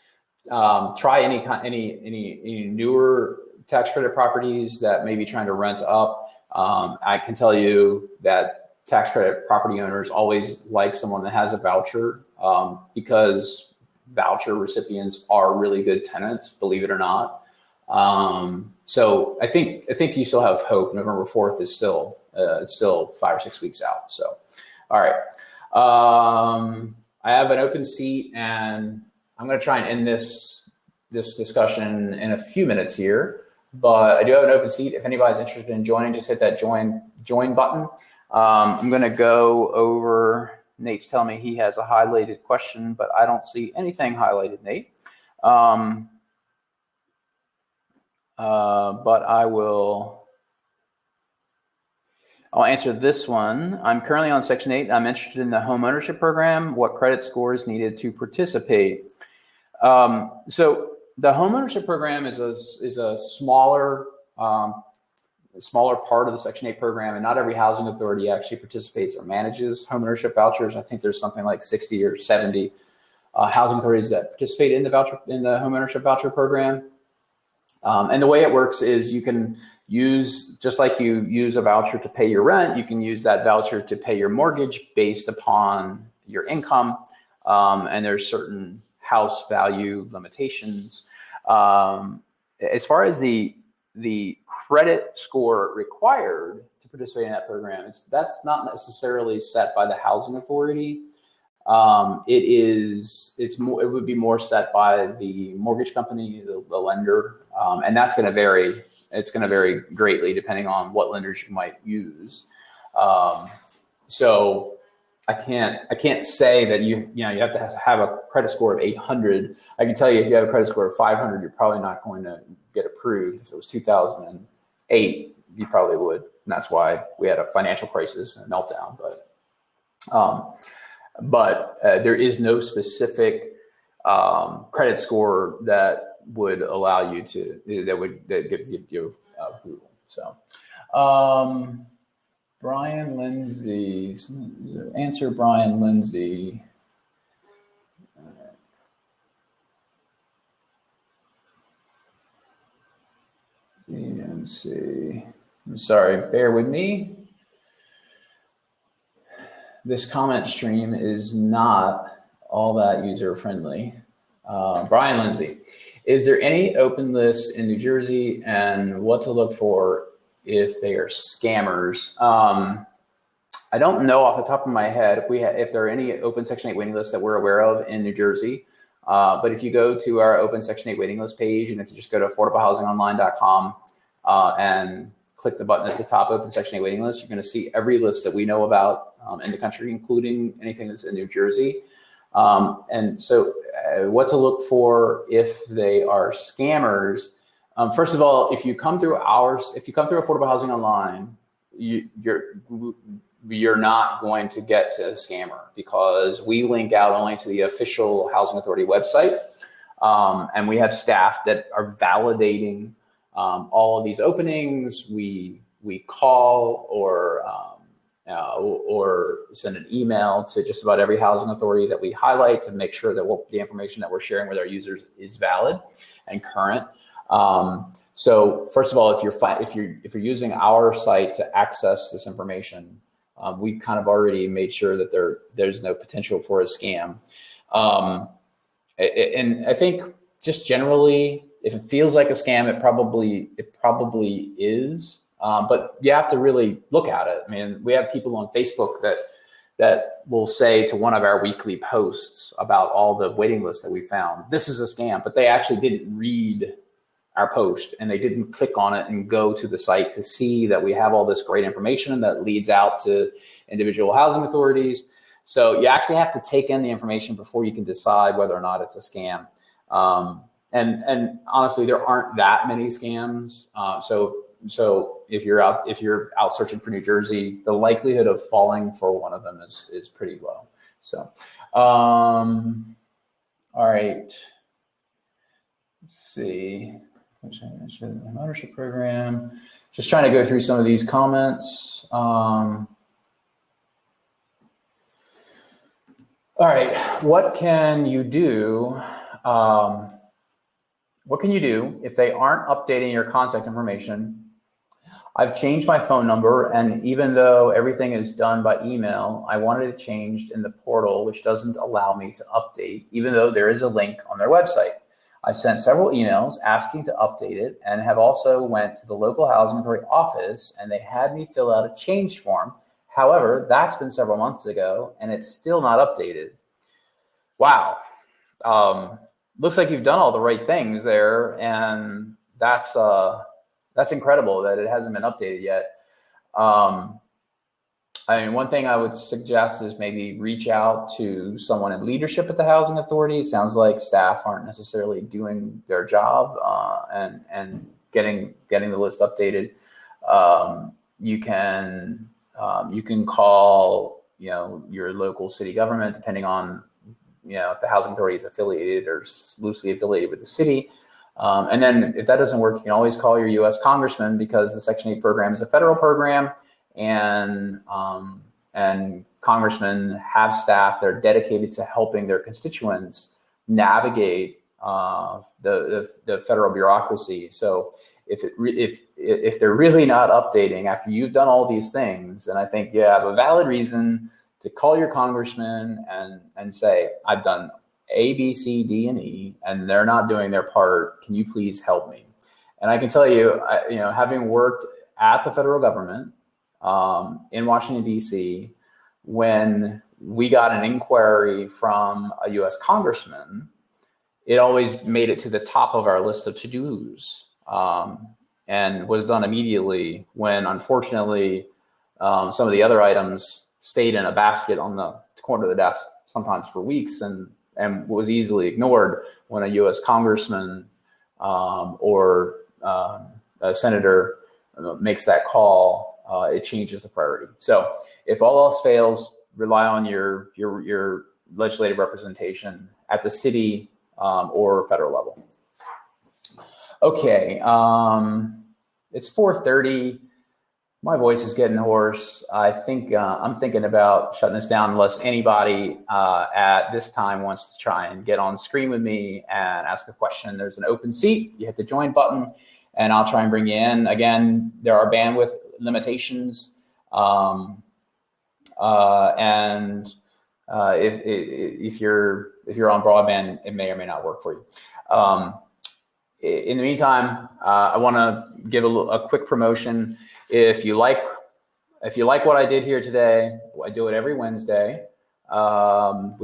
Try any newer tax credit properties that may be trying to rent up. I can tell you that tax credit property owners always like someone that has a voucher because voucher recipients are really good tenants, believe it or not. So I think you still have hope. November 4th is still it's still 5 or 6 weeks out. So, all right. I have an open seat, and I'm going to try and end this discussion in a few minutes here. But I do have an open seat. If anybody's interested in joining, just hit that join button. I'm going to go over. Nate's telling me he has a highlighted question, but I don't see anything highlighted, Nate. But I'll answer this one. I'm currently on Section 8. I'm interested in the home ownership program. What credit score is needed to participate? So the home ownership program is a smaller part of the Section 8 program, and not every housing authority actually participates or manages home ownership vouchers. I think there's something like 60 or 70 housing authorities that participate in the home ownership voucher program. And the way it works is you can use, just like you use a voucher to pay your rent, you can use that voucher to pay your mortgage based upon your income. And there's certain house value limitations. As far as the credit score required to participate in that program, that's not necessarily set by the housing authority. It would be more set by the mortgage company, the lender, and that's going to vary. It's going to vary greatly depending on what lenders you might use. So I can't say that you have to have a credit score of 800. I can tell you if you have a credit score of 500, you're probably not going to get approved. If it was 2008, you probably would, and that's why we had a financial crisis and a meltdown. But there is no specific credit score that would allow you that give you approval. So, Brian Lindsay, answer Brian Lindsay. EMC. I'm sorry, bear with me. This comment stream is not all that user friendly. Brian Lindsay, is there any open list in New Jersey and what to look for if they are scammers? I don't know off the top of my head if there are any open Section 8 waiting lists that we're aware of in New Jersey. But if you go to our open Section 8 waiting list page, and if you just go to affordablehousingonline.com and click the button at the top, open Section 8 waiting list, you're going to see every list that we know about in the country, including anything that's in New Jersey. And so what to look for if they are scammers. First of all, if you come through Affordable Housing Online, you're not going to get to a scammer because we link out only to the official Housing Authority website. And we have staff that are validating all of these openings. We call or send an email to just about every housing authority that we highlight to make sure that the information that we're sharing with our users is valid and current. So first of all, if you're using our site to access this information, we kind of already made sure that there's no potential for a scam. And I think just generally, if it feels like a scam, it probably is. But you have to really look at it. I mean, we have people on Facebook that will say to one of our weekly posts about all the waiting lists that we found, this is a scam, but they actually didn't read our post and they didn't click on it and go to the site to see that we have all this great information that leads out to individual housing authorities. So you actually have to take in the information before you can decide whether or not it's a scam. And honestly, there aren't that many scams. So if you're out searching for New Jersey, the likelihood of falling for one of them is pretty low. So, all right. Let's see. Ownership program. Just trying to go through some of these comments. All right. What can you do? What can you do if they aren't updating your contact information? I've changed my phone number, and even though everything is done by email, I wanted it changed in the portal, which doesn't allow me to update, even though there is a link on their website. I sent several emails asking to update it and have also went to the local housing authority office and they had me fill out a change form. However, that's been several months ago and it's still not updated. Wow. Looks like you've done all the right things there, and that's incredible that it hasn't been updated yet. I mean, one thing I would suggest is maybe reach out to someone in leadership at the housing authority. It sounds like staff aren't necessarily doing their job and getting the list updated. You can call your local city government, depending on if the housing authority is affiliated or loosely affiliated with the city. And then if that doesn't work, you can always call your U.S. congressman, because the Section 8 program is a federal program, and congressmen have staff that are dedicated to helping their constituents navigate the federal bureaucracy. So if they're really not updating after you've done all these things, then I think you have a valid reason to call your congressman and say, I've done A, B, C, D, and E, and they're not doing their part. Can you please help me? And I can tell you, having worked at the federal government in Washington, D.C., when we got an inquiry from a U.S. congressman, it always made it to the top of our list of to-dos and was done immediately, when unfortunately some of the other items stayed in a basket on the corner of the desk, sometimes for weeks, and was easily ignored. When a U.S. congressman or a senator makes that call, it changes the priority. So if all else fails, rely on your legislative representation at the city or federal level. Okay, it's 4:30. My voice is getting hoarse. I think I'm thinking about shutting this down, unless anybody at this time wants to try and get on screen with me and ask a question. There's an open seat. You hit the join button, and I'll try and bring you in. Again, there are bandwidth limitations, and if you're on broadband, it may or may not work for you. In the meantime, I want to give a quick promotion. If you like what I did here today, I do it every Wednesday. We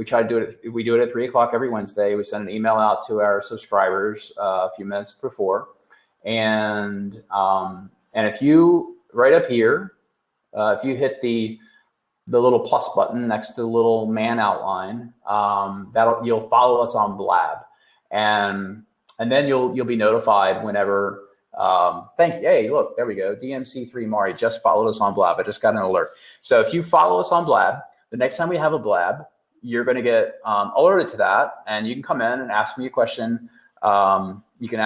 do it at 3:00 every Wednesday. We send an email out to our subscribers a few minutes before, and if you right up here, if you hit the little plus button next to the little man outline, you'll follow us on Blab, and then you'll be notified whenever. Thanks. Hey, look, there we go. DMC3 Mari just followed us on Blab. I just got an alert. So if you follow us on Blab, the next time we have a Blab, you're going to get alerted to that, and you can come in and ask me a question. You can,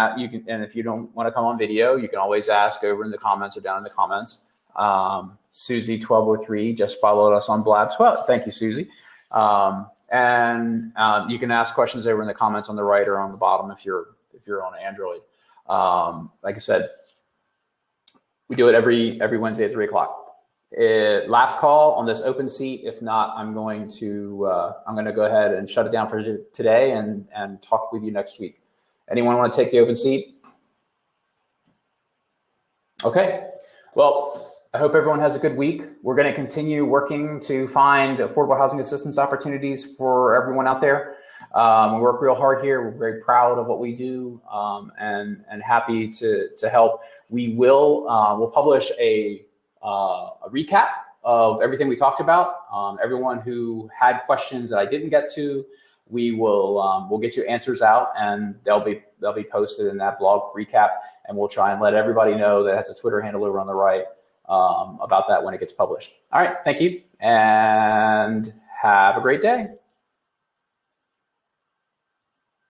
and if you don't want to come on video, you can always ask over in the comments or down in the comments. Susie1203 just followed us on Blab as well. Thank you, Susie. And you can ask questions over in the comments on the right or on the bottom if you're on Android. Like I said, we do it every Wednesday at 3:00. Last call on this open seat. If not, I'm going to go ahead and shut it down for today and talk with you next week. Anyone want to take the open seat? Okay. Well, I hope everyone has a good week. We're going to continue working to find affordable housing assistance opportunities for everyone out there. We work real hard here. We're very proud of what we do, and happy to help. We'll publish a recap of everything we talked about. Everyone who had questions that I didn't get to, we'll get you answers out, and they'll be posted in that blog recap, and we'll try and let everybody know that has a Twitter handle over on the right about that when it gets published. All right, thank you, and have a great day.